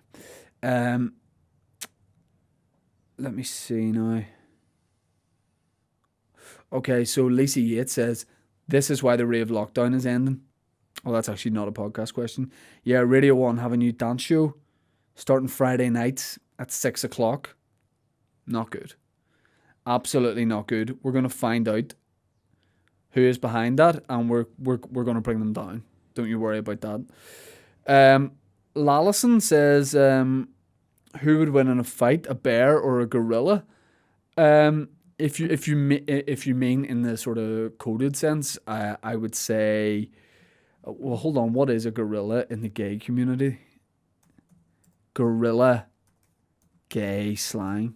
Let me see now. Okay, so Lisa Yates says, this is why the rave lockdown is ending. Well, that's actually not a podcast question. Yeah, Radio 1 have a new dance show starting Friday nights at 6 o'clock. Not good. Absolutely not good. We're going to find out who is behind that, and we're going to bring them down. Don't you worry about that. Lalison says, who would win in a fight, a bear or a gorilla? If you mean in the sort of coded sense, I would say, well, hold on, what is a gorilla in the gay community? Gorilla gay slang.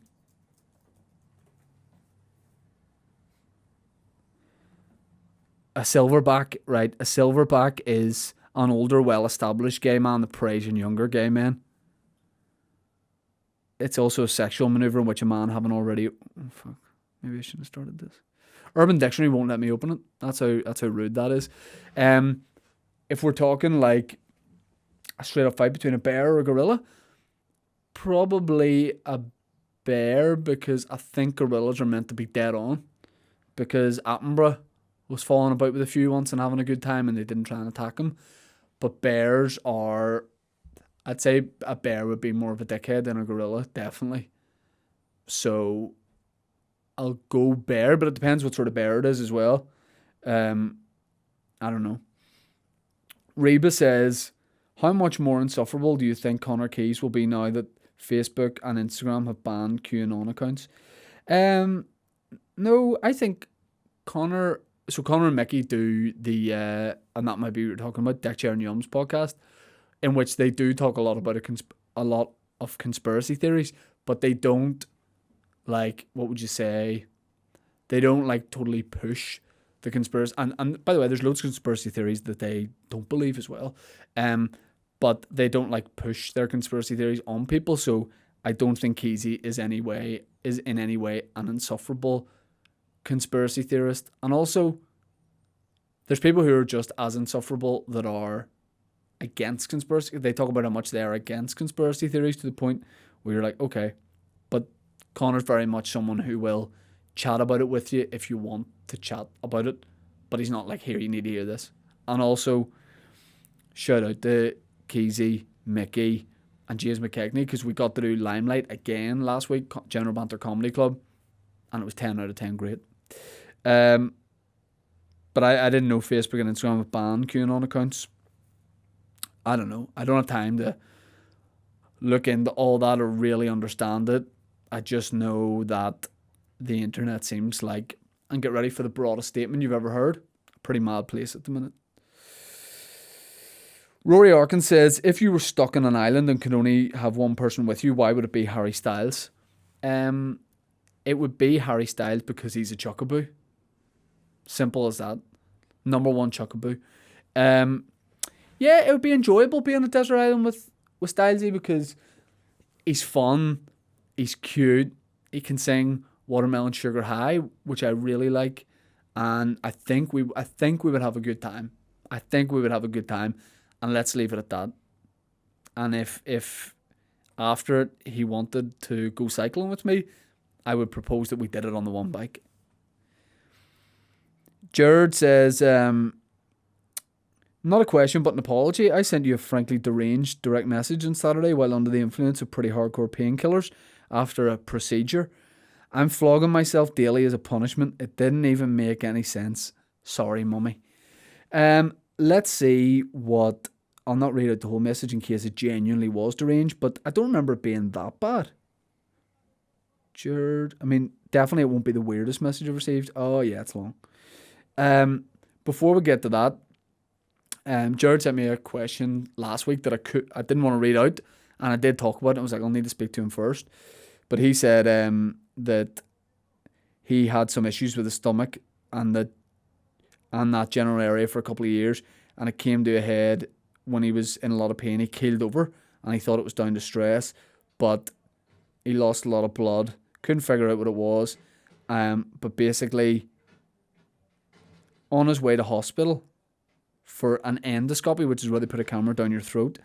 A silverback, right? A silverback is an older, well-established gay man that preys on younger gay men. it's also a sexual maneuver in which a man having already. Oh, fuck. Maybe I shouldn't have started this. Urban Dictionary won't let me open it. That's how rude that is. If we're talking like a straight up fight between a bear or a gorilla, probably a bear, because I think gorillas are meant to be dead on. Because Attenborough was falling about with a few once and having a good time, and they didn't try and attack him. But bears are, I'd say a bear would be more of a dickhead than a gorilla, definitely. So I'll go bear, but it depends what sort of bear it is as well. I don't know. Reba says, how much more insufferable do you think Connor Keys will be now that Facebook and Instagram have banned QAnon accounts? No, I think Connor and Mickey do the, and that might be what you're talking about, Dick, Chair and Yum's podcast, in which they do talk a lot about a lot of conspiracy theories, but they don't, like, what would you say? They don't, like, totally push the conspiracy. And by the way, there's loads of conspiracy theories that they don't believe as well. But they don't, like, push their conspiracy theories on people. So I don't think Keezy is in any way an insufferable conspiracy theorist. And also, there's people who are just as insufferable that are against conspiracy. They talk about how much they are against conspiracy theories to the point where you're like, okay, but Connor's very much someone who will chat about it with you if you want to chat about it, but he's not like, here, you need to hear this. And also, shout out to Keezy, Mickey, and James McKegney, because we got to do Limelight again last week, General Banter Comedy Club, and it was 10 out of 10 great. But I didn't know Facebook and Instagram have banned QAnon accounts. I don't know. I don't have time to look into all that or really understand it. I just know that the internet seems like, and get ready for the broadest statement you've ever heard, a pretty mad place at the minute. Rory Arkin says, if you were stuck on an island and could only have one person with you, why would it be Harry Styles? It would be Harry Styles because he's a chuckaboo. Simple as that. Number one chuckaboo. Yeah, it would be enjoyable being on a desert island with Stylesy because he's fun, he's cute, he can sing Watermelon Sugar High, which I really like, and I think we would have a good time. I think we would have a good time, and let's leave it at that. And if after it he wanted to go cycling with me, I would propose that we did it on the one bike. Jared says, not a question, but an apology. I sent you a frankly deranged direct message on Saturday while under the influence of pretty hardcore painkillers after a procedure. I'm flogging myself daily as a punishment. It didn't even make any sense. Sorry, mummy. Let's see what... I'll not read out the whole message in case it genuinely was deranged, but I don't remember it being that bad. Jared, I mean, definitely it won't be the weirdest message I've received. Oh, yeah, it's long. Before we get to that, Jared sent me a question last week that I didn't want to read out, and I did talk about it. I was like, I'll need to speak to him first. But he said that he had some issues with his stomach and that general area for a couple of years, and it came to a head when he was in a lot of pain. He keeled over, and he thought it was down to stress, but he lost a lot of blood. Couldn't figure out what it was, but basically, on his way to hospital for an endoscopy, which is where they put a camera down your throat,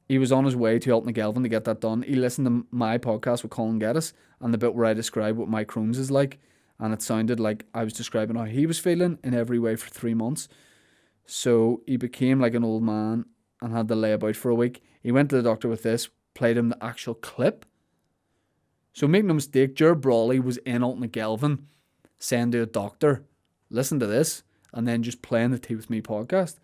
he was on his way to Elton Gelvin to get that done. He listened to my podcast with Colin Geddes and the bit where I describe what my Crohn's is like, and it sounded like I was describing how he was feeling in every way for 3 months. So he became like an old man and had to lay about for a week. He went to the doctor with this, played him the actual clip. So make no mistake, Ger Brawley was in Elton Gelvin saying to a doctor, listen to this, and then just playing the Tea With Me podcast.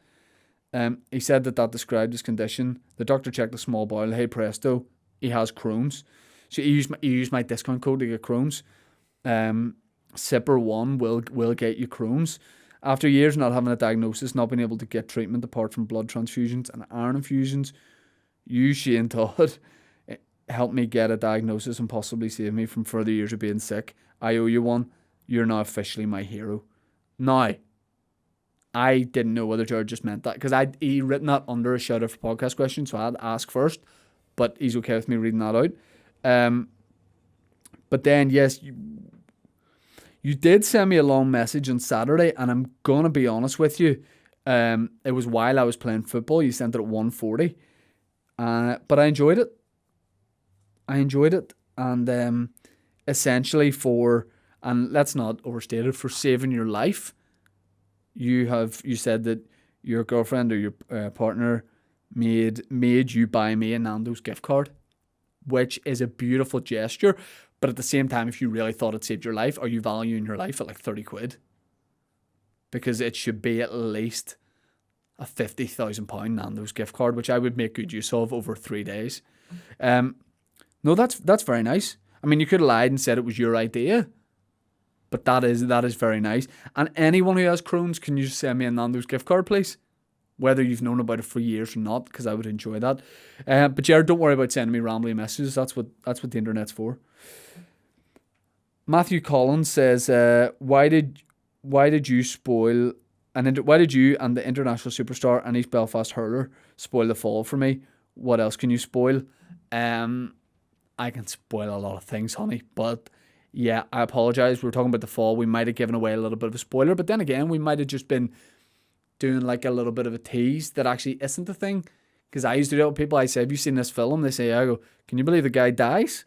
He said that described his condition. The doctor checked the small bowel. Hey presto, he has Crohn's. So he used my discount code to get Crohn's. Sipper1 will get you Crohn's. After years not having a diagnosis, not being able to get treatment apart from blood transfusions and iron infusions, you, Shane Todd, helped me get a diagnosis and possibly save me from further years of being sick. I owe you one. You're now officially my hero. Now, I didn't know whether Jared just meant that because he written that under a shout out for podcast question, so I had to ask first, but he's okay with me reading that out. But then, yes, you did send me a long message on Saturday, and I'm going to be honest with you. It was while I was playing football. You sent it at 1:40. But I enjoyed it. And essentially and let's not overstate it, for saving your life, you said that your girlfriend or your partner made you buy me a Nando's gift card, which is a beautiful gesture. But at the same time, if you really thought it saved your life, are you valuing your life at like 30 quid? Because it should be at least a £50,000 Nando's gift card, which I would make good use of over 3 days. No, that's very nice. I mean, you could have lied and said it was your idea, but that is very nice. And anyone who has Crohn's, can you send me a Nando's gift card, please? Whether you've known about it for years or not, because I would enjoy that. But Jared, don't worry about sending me rambling messages. That's what the internet's for. Matthew Collins says, why did you and the international superstar and East Belfast hurler spoil the fall for me? What else can you spoil? I can spoil a lot of things, honey. But yeah, I apologise. We were talking about the fall. We might have given away a little bit of a spoiler, but then again, we might have just been doing like a little bit of a tease that actually isn't the thing. Because I used to do it with people. I say, have you seen this film? They say, I go, can you believe the guy dies?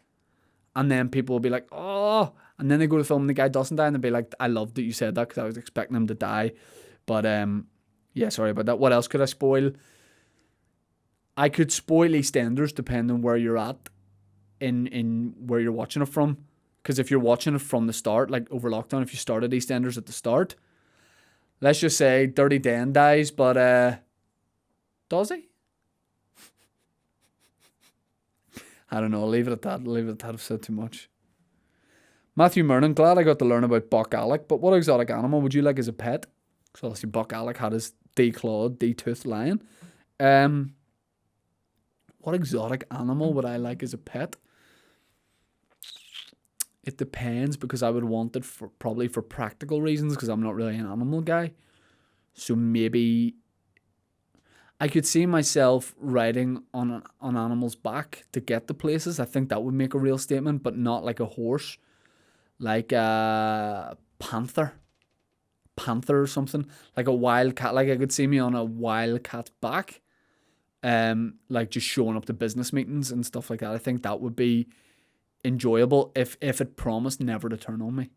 And then people will be like, oh. And then they go to the film and the guy doesn't die. And they'll be like, I loved that you said that because I was expecting him to die. But yeah, sorry about that. What else could I spoil? I could spoil EastEnders depending on where you're at in where you're watching it from. Because if you're watching it from the start, like over lockdown, if you started EastEnders at the start, let's just say Dirty Dan dies, but does he? I don't know. I'll leave it at that. I've said too much. Matthew Mernon, glad I got to learn about Buck Alec, but what exotic animal would you like as a pet? So obviously Buck Alec had his declawed, de-toothed lion. What exotic animal would I like as a pet? It depends, because I would want it probably for practical reasons, because I'm not really an animal guy. So maybe I could see myself riding on an animal's back to get to places. I think that would make a real statement, but not like a horse. Like a panther or something, like a wildcat. Like I could see me on a wildcat's back, like just showing up to business meetings and stuff like that. I think that would be enjoyable if it promised never to turn on me,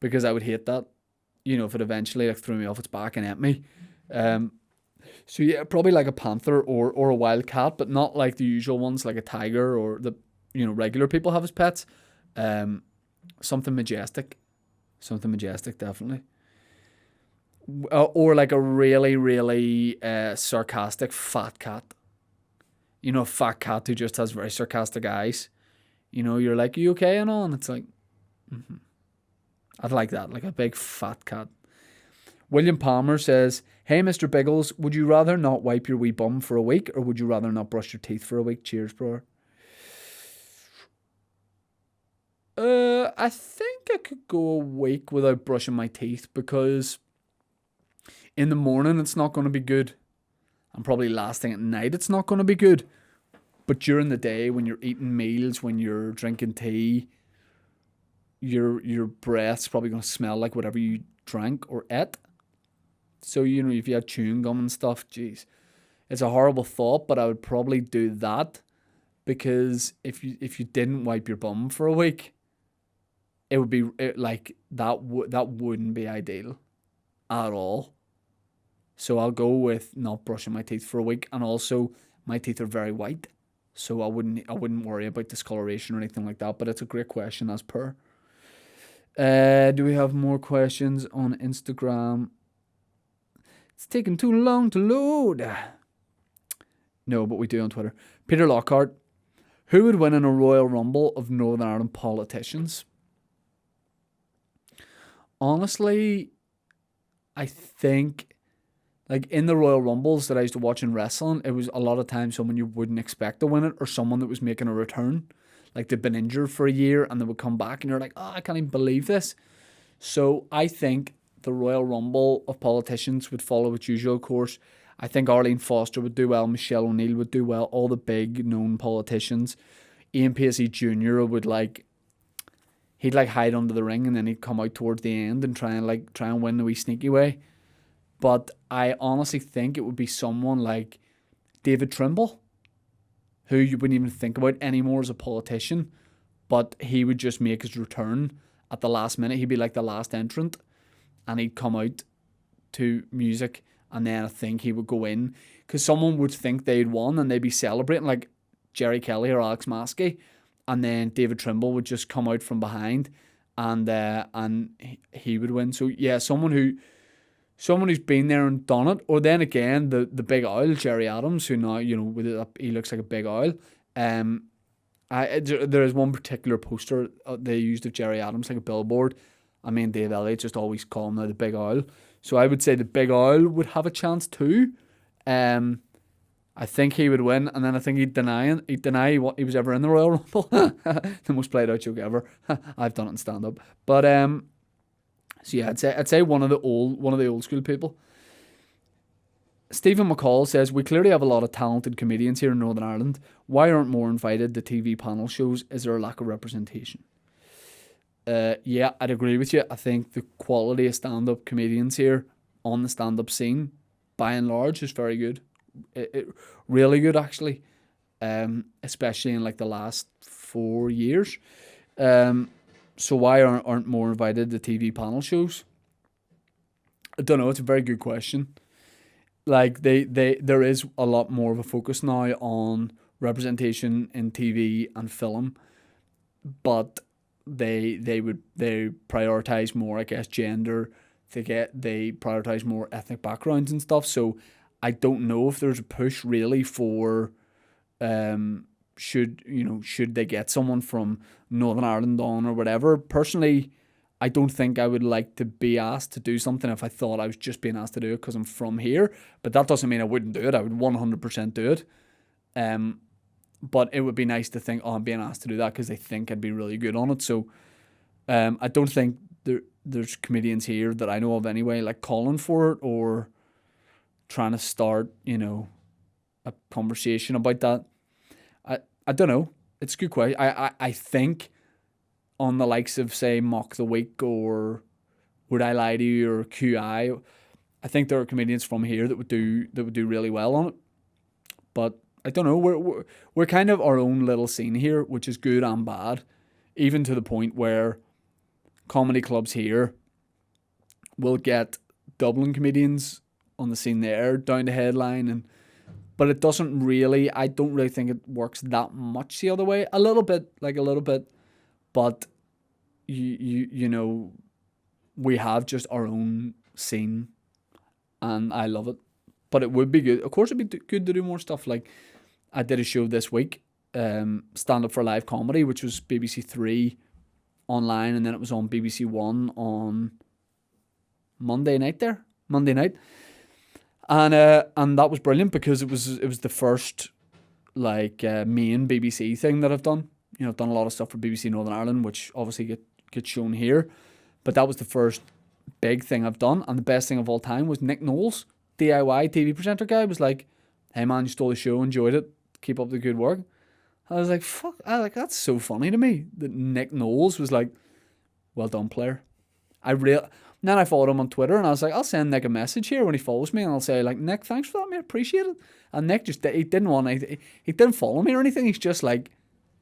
because I would hate that, if it eventually like threw me off its back and ate me. So yeah, probably like a panther or a wildcat, but not like the usual ones like a tiger or the regular people have as pets. Something majestic, definitely. Or like a really, really sarcastic fat cat. A fat cat who just has very sarcastic eyes. You're like, are you okay and all? And it's like, I'd like that, like a big fat cat. William Palmer says, hey, Mr. Biggles, would you rather not wipe your wee bum for a week, or would you rather not brush your teeth for a week? Cheers, bro. I think I could go a week without brushing my teeth, because in the morning it's not going to be good, and probably last thing at night it's not going to be good. But during the day, when you're eating meals, when you're drinking tea, your breath's probably going to smell like whatever you drank or ate. So if you had chewing gum and stuff, geez, it's a horrible thought, but I would probably do that, because if you didn't wipe your bum for a week, it would be like that wouldn't be ideal at all. So I'll go with not brushing my teeth for a week, and also my teeth are very white, so I wouldn't worry about discoloration or anything like that. But it's a great question as per. Do we have more questions on Instagram? It's taking too long to load. No, but we do on Twitter. Peter Lockhart, who would win in a Royal Rumble of Northern Ireland politicians? Honestly, I think, like in the Royal Rumbles that I used to watch in wrestling, it was a lot of times someone you wouldn't expect to win it, or someone that was making a return. Like they'd been injured for a year and they would come back and you're like, oh, I can't even believe this. So I think the Royal Rumble of politicians would follow its usual course. I think Arlene Foster would do well, Michelle O'Neill would do well, all the big known politicians. Ian Pacey Jr. would like, he'd like hide under the ring and then he'd come out towards the end and try and win the wee sneaky way. But I honestly think it would be someone like David Trimble, who you wouldn't even think about anymore as a politician, but he would just make his return at the last minute. He'd be like the last entrant, and he'd come out to music, and then I think he would go in, because someone would think they'd won, and they'd be celebrating, like Jerry Kelly or Alex Maskey, and then David Trimble would just come out from behind, and he would win. So yeah, someone who's been there and done it. Or then again, the big owl, Jerry Adams, who now, he looks like a big owl. There is one particular poster they used of Jerry Adams, like a billboard. I mean, Dave Elliott just always call him now the big owl. So I would say the big owl would have a chance too. I think he would win, and then I think he'd deny he was ever in the Royal Rumble. The most played out joke ever. I've done it in stand up. But so yeah, I'd say one of the old school people. Stephen McCall says, we clearly have a lot of talented comedians here in Northern Ireland. Why aren't more invited to TV panel shows? Is there a lack of representation? Yeah, I'd agree with you. I think the quality of stand-up comedians here on the stand-up scene, by and large, is very good. It really good, actually. Especially in like the last 4 years. So why aren't more invited to TV panel shows? I don't know. It's a very good question. Like there is a lot more of a focus now on representation in TV and film, but they prioritize more, I guess, gender. They prioritize more ethnic backgrounds and stuff. So I don't know if there's a push really for should they get someone from Northern Ireland on or whatever. Personally, I don't think I would like to be asked to do something if I thought I was just being asked to do it because I'm from here. But that doesn't mean I wouldn't do it. I would 100% do it. But it would be nice to think, I'm being asked to do that because they think I'd be really good on it. So I don't think there's comedians here that I know of anyway, like calling for it or trying to start, a conversation about that. I don't know. It's a good question. I think on the likes of, say, Mock the Week or Would I Lie to You or QI, I think there are comedians from here that would do really well on it. But I don't know. We're kind of our own little scene here, which is good and bad, even to the point where comedy clubs here will get Dublin comedians on the scene there down to headline, but it doesn't really. I don't really think it works that much the other way. A little bit, but we have just our own scene, and I love it. But it would be good. Of course, it'd be good to do more stuff. Like I did a show this week, Stand Up for Live Comedy, which was BBC 3 online, and then it was on BBC 1 on Monday night. And that was brilliant because it was the first main BBC thing that I've done. I've done a lot of stuff for BBC Northern Ireland, which obviously gets shown here, but that was the first big thing I've done. And the best thing of all time was Nick Knowles, DIY TV presenter guy, was like, "Hey man, you stole the show, enjoyed it, keep up the good work." I was like, "Fuck!" That's so funny to me that Nick Knowles was like, "Well done, player." Then I followed him on Twitter, and I was like, I'll send Nick a message here when he follows me, and I'll say, like, "Nick, thanks for that, mate, appreciate it." And Nick he didn't follow me or anything. He's just like,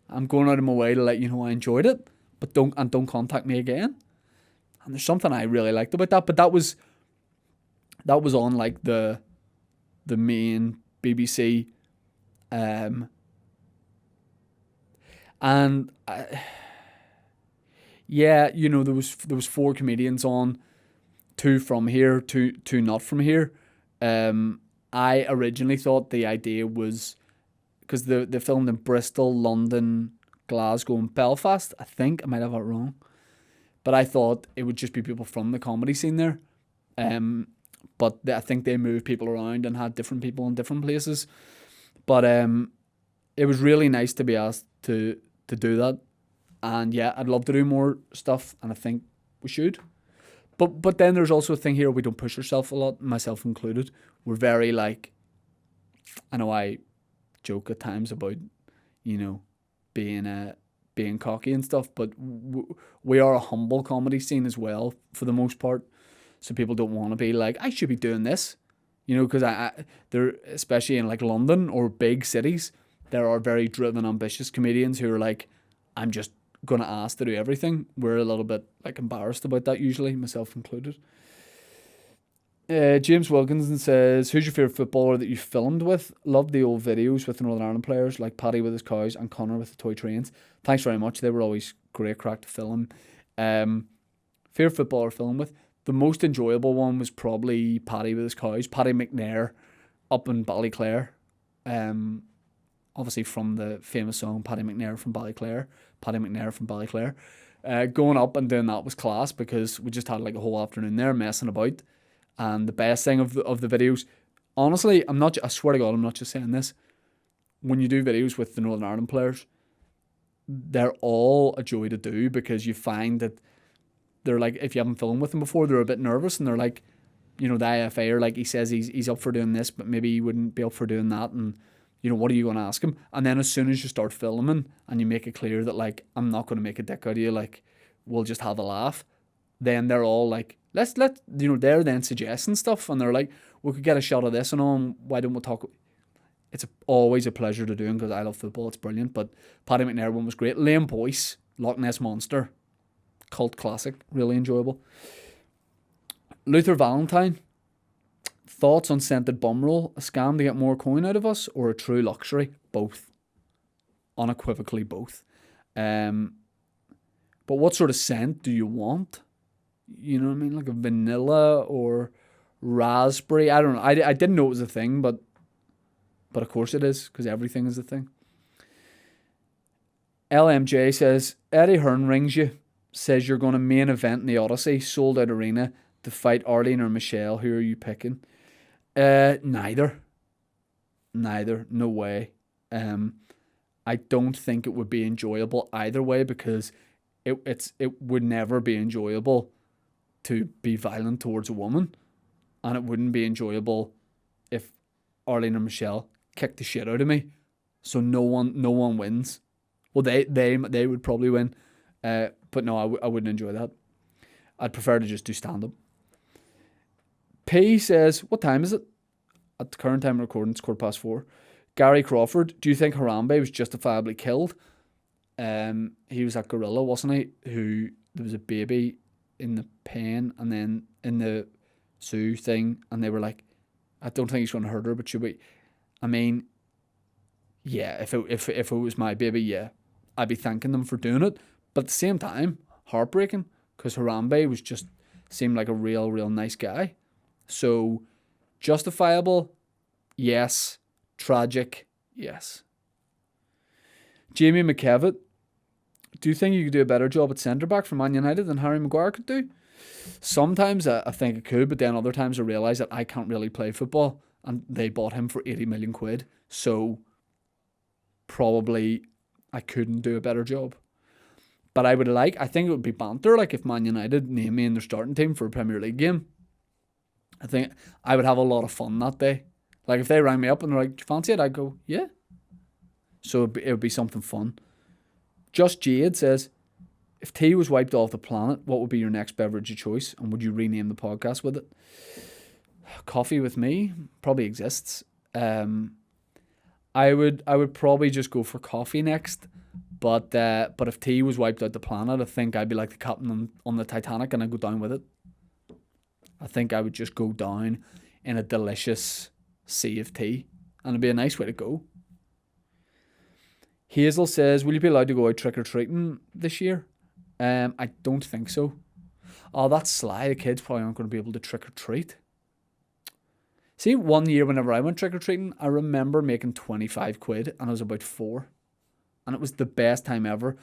"I'm going out of my way to let you know I enjoyed it, but don't contact me again." And there's something I really liked about that, but that was on like the main BBC, and yeah, there was 4 comedians on, 2 from here, two not from here. I originally thought the idea was because they filmed in Bristol, London, Glasgow, and Belfast. I think I might have it wrong, but I thought it would just be people from the comedy scene there. But I think they moved people around and had different people in different places. But it was really nice to be asked to do that. And yeah, I'd love to do more stuff, and I think we should. But then there's also a thing here, we don't push ourselves a lot, myself included. We're very I know I joke at times about, being cocky and stuff, but we are a humble comedy scene as well for the most part. So people don't want to be like, I should be doing this, because they're, especially in like London or big cities, there are very driven, ambitious comedians who are like, I'm just gonna ask to do everything. We're a little bit like embarrassed about that usually, myself included. James Wilkinson says, who's your favourite footballer that you filmed with? Love the old videos with the Northern Ireland players like Paddy with his cows and Connor with the toy trains. Thanks very much. They were always great crack to film. Favourite footballer film with? The most enjoyable one was probably Paddy with his cows. Paddy McNair up in Ballyclare. Obviously from the famous song Paddy McNair from Ballyclare. Paddy McNair from Ballyclare. Going up and doing that was class because we just had like a whole afternoon there messing about. And the best thing of the videos, honestly, I swear to God, I'm not just saying this. When you do videos with the Northern Ireland players, they're all a joy to do because you find that they're like, if you haven't filmed with them before, they're a bit nervous and they're like, the IFA are like, he says he's up for doing this, but maybe he wouldn't be up for doing that. And, what are you going to ask him? And then as soon as you start filming and you make it clear that like, I'm not going to make a dick out of you, like, we'll just have a laugh. Then they're all like, they're then suggesting stuff and they're like, we could get a shot of this and all, why don't we talk? It's always a pleasure to do because I love football, it's brilliant. But Paddy McNair one was great. Liam Boyce, Loch Ness Monster, cult classic, really enjoyable. Luther Valentine, thoughts on scented bum roll, a scam to get more coin out of us or a true luxury? Both. Unequivocally both. But what sort of scent do you want? You know what I mean? Like a vanilla or raspberry. I don't know. I didn't know it was a thing, but of course it is because everything is a thing. LMJ says, Eddie Hearn rings you, says you're going to main event in the Odyssey, sold out arena, to fight Arlene or Michelle. Who are you picking? Neither. No way. I don't think it would be enjoyable either way because it would never be enjoyable to be violent towards a woman, and it wouldn't be enjoyable if Arlene or Michelle kicked the shit out of me. So no one wins. Well, they would probably win, but no, I wouldn't enjoy that. I'd prefer to just do stand up. P says, what time is it? At the current time of recording, it's 4:15. Gary Crawford, do you think Harambe was justifiably killed? He was that gorilla, wasn't he? Who there was a baby in the pen and then in the zoo thing, and they were like, I don't think he's going to hurt her, but should we? I mean, yeah, if it was my baby, yeah, I'd be thanking them for doing it. But at the same time, heartbreaking because Harambe was just seemed like a real nice guy. So justifiable, yes. Tragic, yes. Jamie McKevitt, do you think you could do a better job at centre back for Man United than Harry Maguire could do? Sometimes I think it could, but then other times I realise that I can't really play football and they bought him for 80 million quid. So probably I couldn't do a better job. But I think it would be banter, like if Man United named me in their starting team for a Premier League game. I think I would have a lot of fun that day. Like if they rang me up and they're like, do you fancy it? I'd go, yeah. So it would be something fun. Just Jade says, if tea was wiped off the planet, what would be your next beverage of choice? And would you rename the podcast with it? Coffee with me probably exists. I would probably just go for coffee next. But if tea was wiped out the planet, I think I'd be like the captain on the Titanic and I'd go down with it. I think I would just go down in a delicious sea of tea. And it'd be a nice way to go. Hazel says, will you be allowed to go out trick-or-treating this year? I don't think so. Oh, that's sly. The kids probably aren't going to be able to trick-or-treat. See, one year whenever I went trick-or-treating, I remember making 25 quid and I was about 4. And it was the best time ever.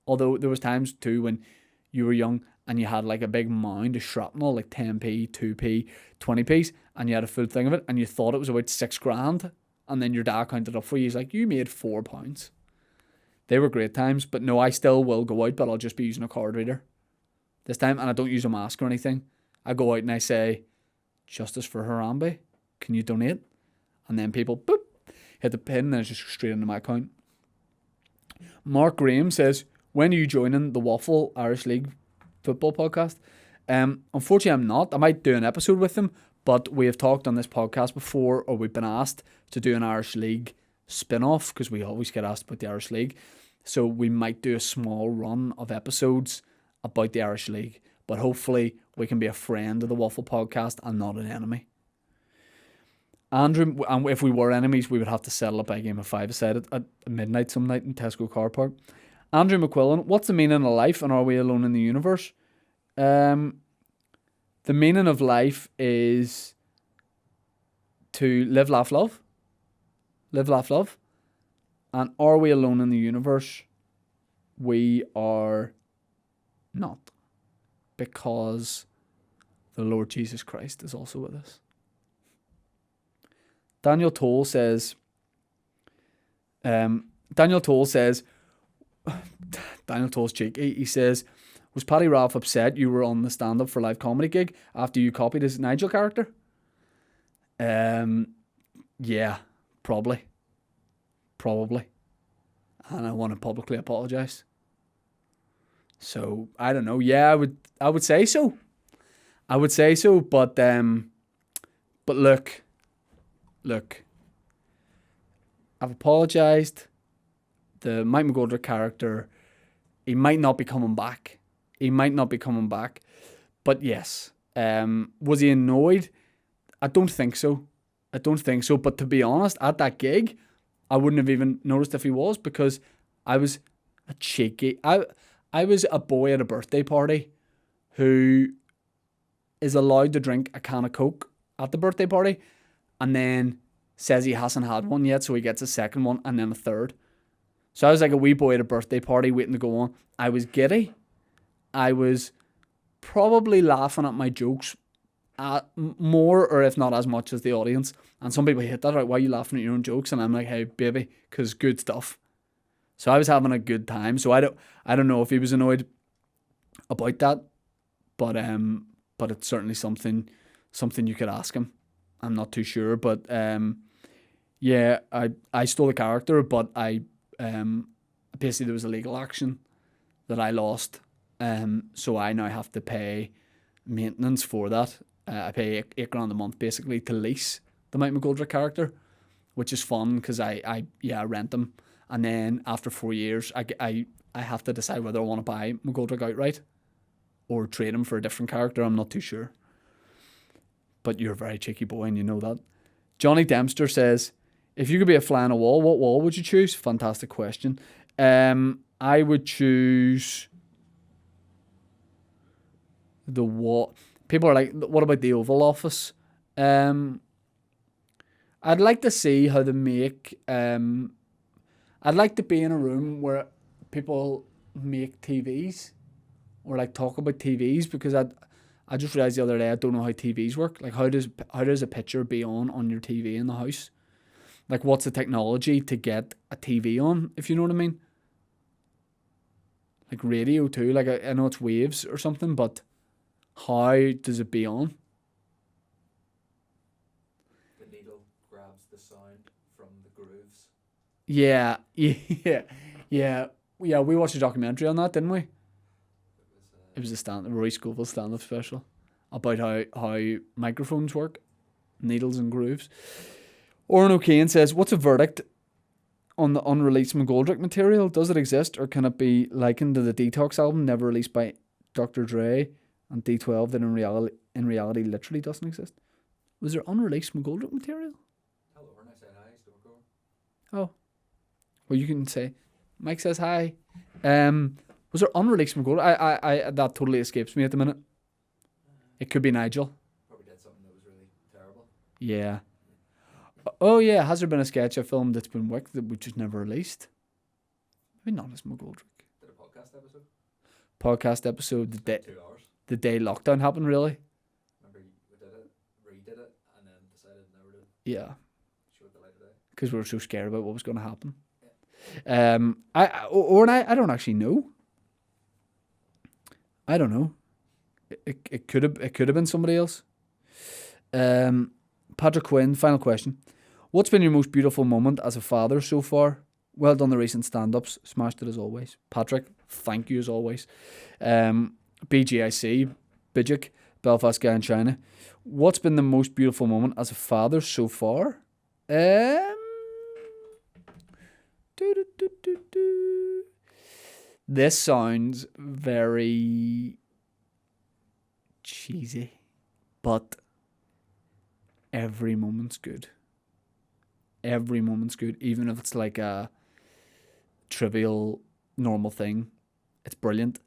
Although there was times too when you were young and you had like a big mound of shrapnel, like 10p, 2p, 20p's, and you had a full thing of it and you thought it was about 6 grand. And then your dad counted up for you. He's like, you made £4. They were great times, but no, I still will go out, but I'll just be using a card reader this time. And I don't use a mask or anything. I go out and I say, Justice for Harambe, can you donate? And then people, boop, hit the pin and it's just straight into my account. Mark Graham says, when are you joining the Waffle Irish League football podcast? Unfortunately, I'm not. I might do an episode with them, but we have talked on this podcast before, or we've been asked to do an Irish League spin-off, because we always get asked about the Irish League. So we might do a small run of episodes about the Irish League, but hopefully we can be a friend of the Waffle podcast and not an enemy. Andrew, and if we were enemies, we would have to settle it by a game of five-a-side at midnight some night in Tesco car park. Andrew McQuillan, what's the meaning of life, and are we alone in the universe? The meaning of life is to live, laugh, love. Live, laugh, love. And are we alone in the universe? We are not. Because the Lord Jesus Christ is also with us. Daniel Toll says, Daniel Toll's cheeky. He says, was Paddy Ralph upset you were on the stand-up for live comedy gig after you copied his Nigel character? Yeah, probably. And I want to publicly apologise. So, I don't know. Yeah, I would say so. But look, I've apologised. The Mike McGoldrick character, he might not be coming back. But yes, was he annoyed? I don't think so. But to be honest, at that gig, I wouldn't have even noticed if he was, because I was a cheeky. I was a boy at a birthday party who is allowed to drink a can of Coke at the birthday party, and then says he hasn't had one yet, so he gets a second one and then a third. So I was like a wee boy at a birthday party waiting to go on. I was giddy. I was probably laughing at my jokes more, or if not as much, as the audience. And some people hate that, right? Why are you laughing at your own jokes? And I'm like, hey, baby, because good stuff. So I was having a good time. So I don't know if he was annoyed about that, but it's certainly something you could ask him. I'm not too sure, but yeah, I stole the character, but I basically there was a legal action that I lost, so I now have to pay maintenance for that. I pay $8,000 a month basically to lease the Mike McGoldrick character, which is fun because I rent them, and then after 4 years I have to decide whether I want to buy McGoldrick outright or trade him for a different character. I'm not too sure. But you're a very cheeky boy and you know that. Johnny Dempster says, if you could be a fly on a wall, what wall would you choose? Fantastic question. I would choose the wall. People are like, what about the Oval Office? I'd like to see how they make... I'd like to be in a room where people make TVs or like talk about TVs, because I just realised the other day I don't know how TVs work. Like how does a picture be on your TV in the house? Like what's the technology to get a TV on, if you know what I mean? Like radio too. Like I know it's waves or something, but how does it be on? The needle grabs the sound from the grooves. Yeah. We watched a documentary on that, didn't we? It was a Rory Scovel stand-up special about how microphones work, needles and grooves. Oren O'Kane says, what's a verdict on the unreleased McGoldrick material? Does it exist, or can it be likened to the Detox album never released by Dr. Dre and D12 that in reality literally doesn't exist? Was there unreleased McGoldrick material? Hello, Oren, I said hi, still recording. Oh. Well, you can say, Mike says hi. Was there unreleased McGoldrick? I that totally escapes me at the minute. It could be Nigel. Probably did something that was really terrible. Yeah. Oh yeah, has there been a sketch I filmed that's been wicked that we just never released? Maybe not as McGoldrick. Did a Podcast episode the day 2 hours. the day lockdown happened, really? Remember we did it, redid it, and then decided never to Yeah. show it the light of day. Because we were so scared about what was going to happen. Yeah. I don't actually know. I don't know. It could have been somebody else. Patrick Quinn, final question. What's been your most beautiful moment as a father so far? Well done the recent stand-ups. Smashed it as always. Patrick, thank you as always. BGIC, Bijic, Belfast Guy in China. What's been the most beautiful moment as a father so far? This sounds very cheesy, but every moment's good. Every moment's good, even if it's like a trivial, normal thing. It's brilliant.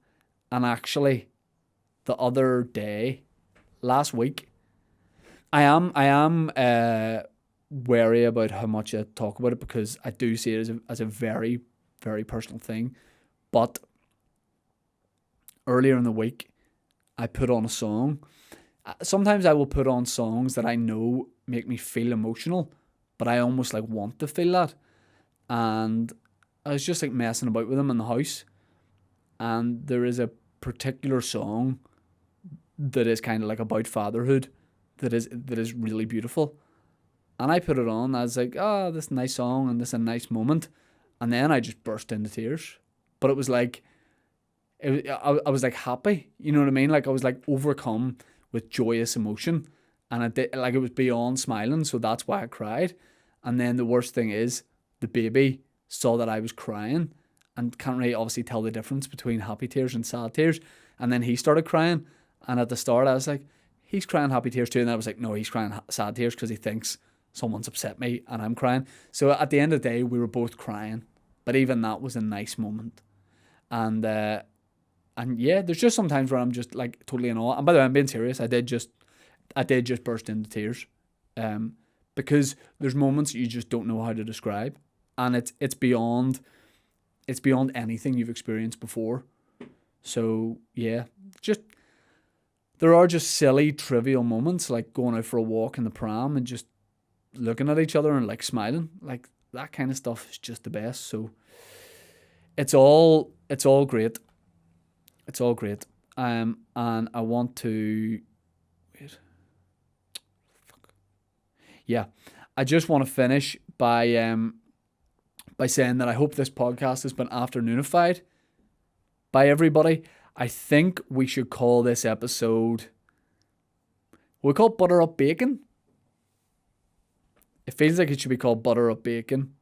And actually, the other day, last week, I am wary about how much I talk about it because I do see it as a very, very personal thing. But earlier in the week, I put on a song. Sometimes I will put on songs that I know make me feel emotional, but I almost like want to feel that. And I was just like messing about with them in the house, and there is a particular song that is kind of like about fatherhood that is really beautiful. And I put it on. I was like, oh, this nice song and this is a nice moment. And then I just burst into tears. But it was like, I was like happy. You know what I mean? Like I was like overcome with joyous emotion. And I did, like it was beyond smiling. So that's why I cried. And then the worst thing is the baby saw that I was crying and can't really obviously tell the difference between happy tears and sad tears. And then he started crying. And at the start I was like, he's crying happy tears too. And I was like, no, he's crying sad tears because he thinks someone's upset me and I'm crying. So at the end of the day, we were both crying. But even that was a nice moment. And yeah, there's just sometimes where I'm just like totally in awe. And by the way, I'm being serious. I did just burst into tears. Because there's moments that you just don't know how to describe. And it's beyond anything you've experienced before. So yeah, there are just silly, trivial moments like going out for a walk in the pram and just looking at each other and like smiling. Like that kind of stuff is just the best. So it's all great. It's all great. And I want to yeah, I just want to finish by saying that I hope this podcast has been afternoonified by everybody. I think we should call this episode, we call it Butter Up Bacon. It feels like it should be called Butter Up Bacon.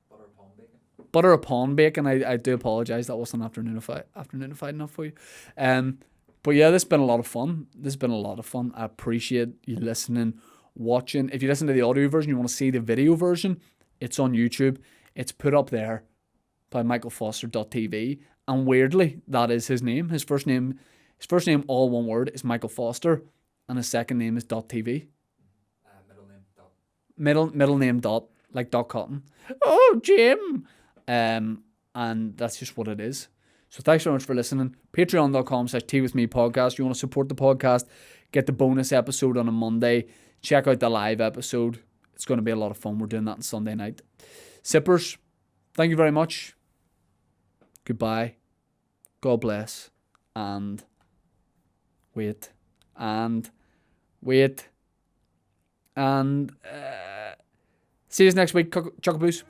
Butter upon bacon. Butter upon bacon. I do apologise, that wasn't afternoonified enough for you. But yeah, this has been a lot of fun. I appreciate you listening, watching. If you listen to the audio version, you want to see the video version, it's on YouTube. It's put up there by michaelfoster.tv, and weirdly, that is his name. His first name, all one word, is Michael Foster, and his second name is .tv. Middle name dot. Middle name dot, like Dot Cotton. Oh, Jim. And that's just what it is. So thanks very much for listening. Patreon.com/teawithmepodcast. You want to support the podcast, get the bonus episode on a Monday. Check out the live episode. It's going to be a lot of fun. We're doing that on Sunday night. Sippers, thank you very much. Goodbye. God bless. And wait. And see you next week. Chockaboos.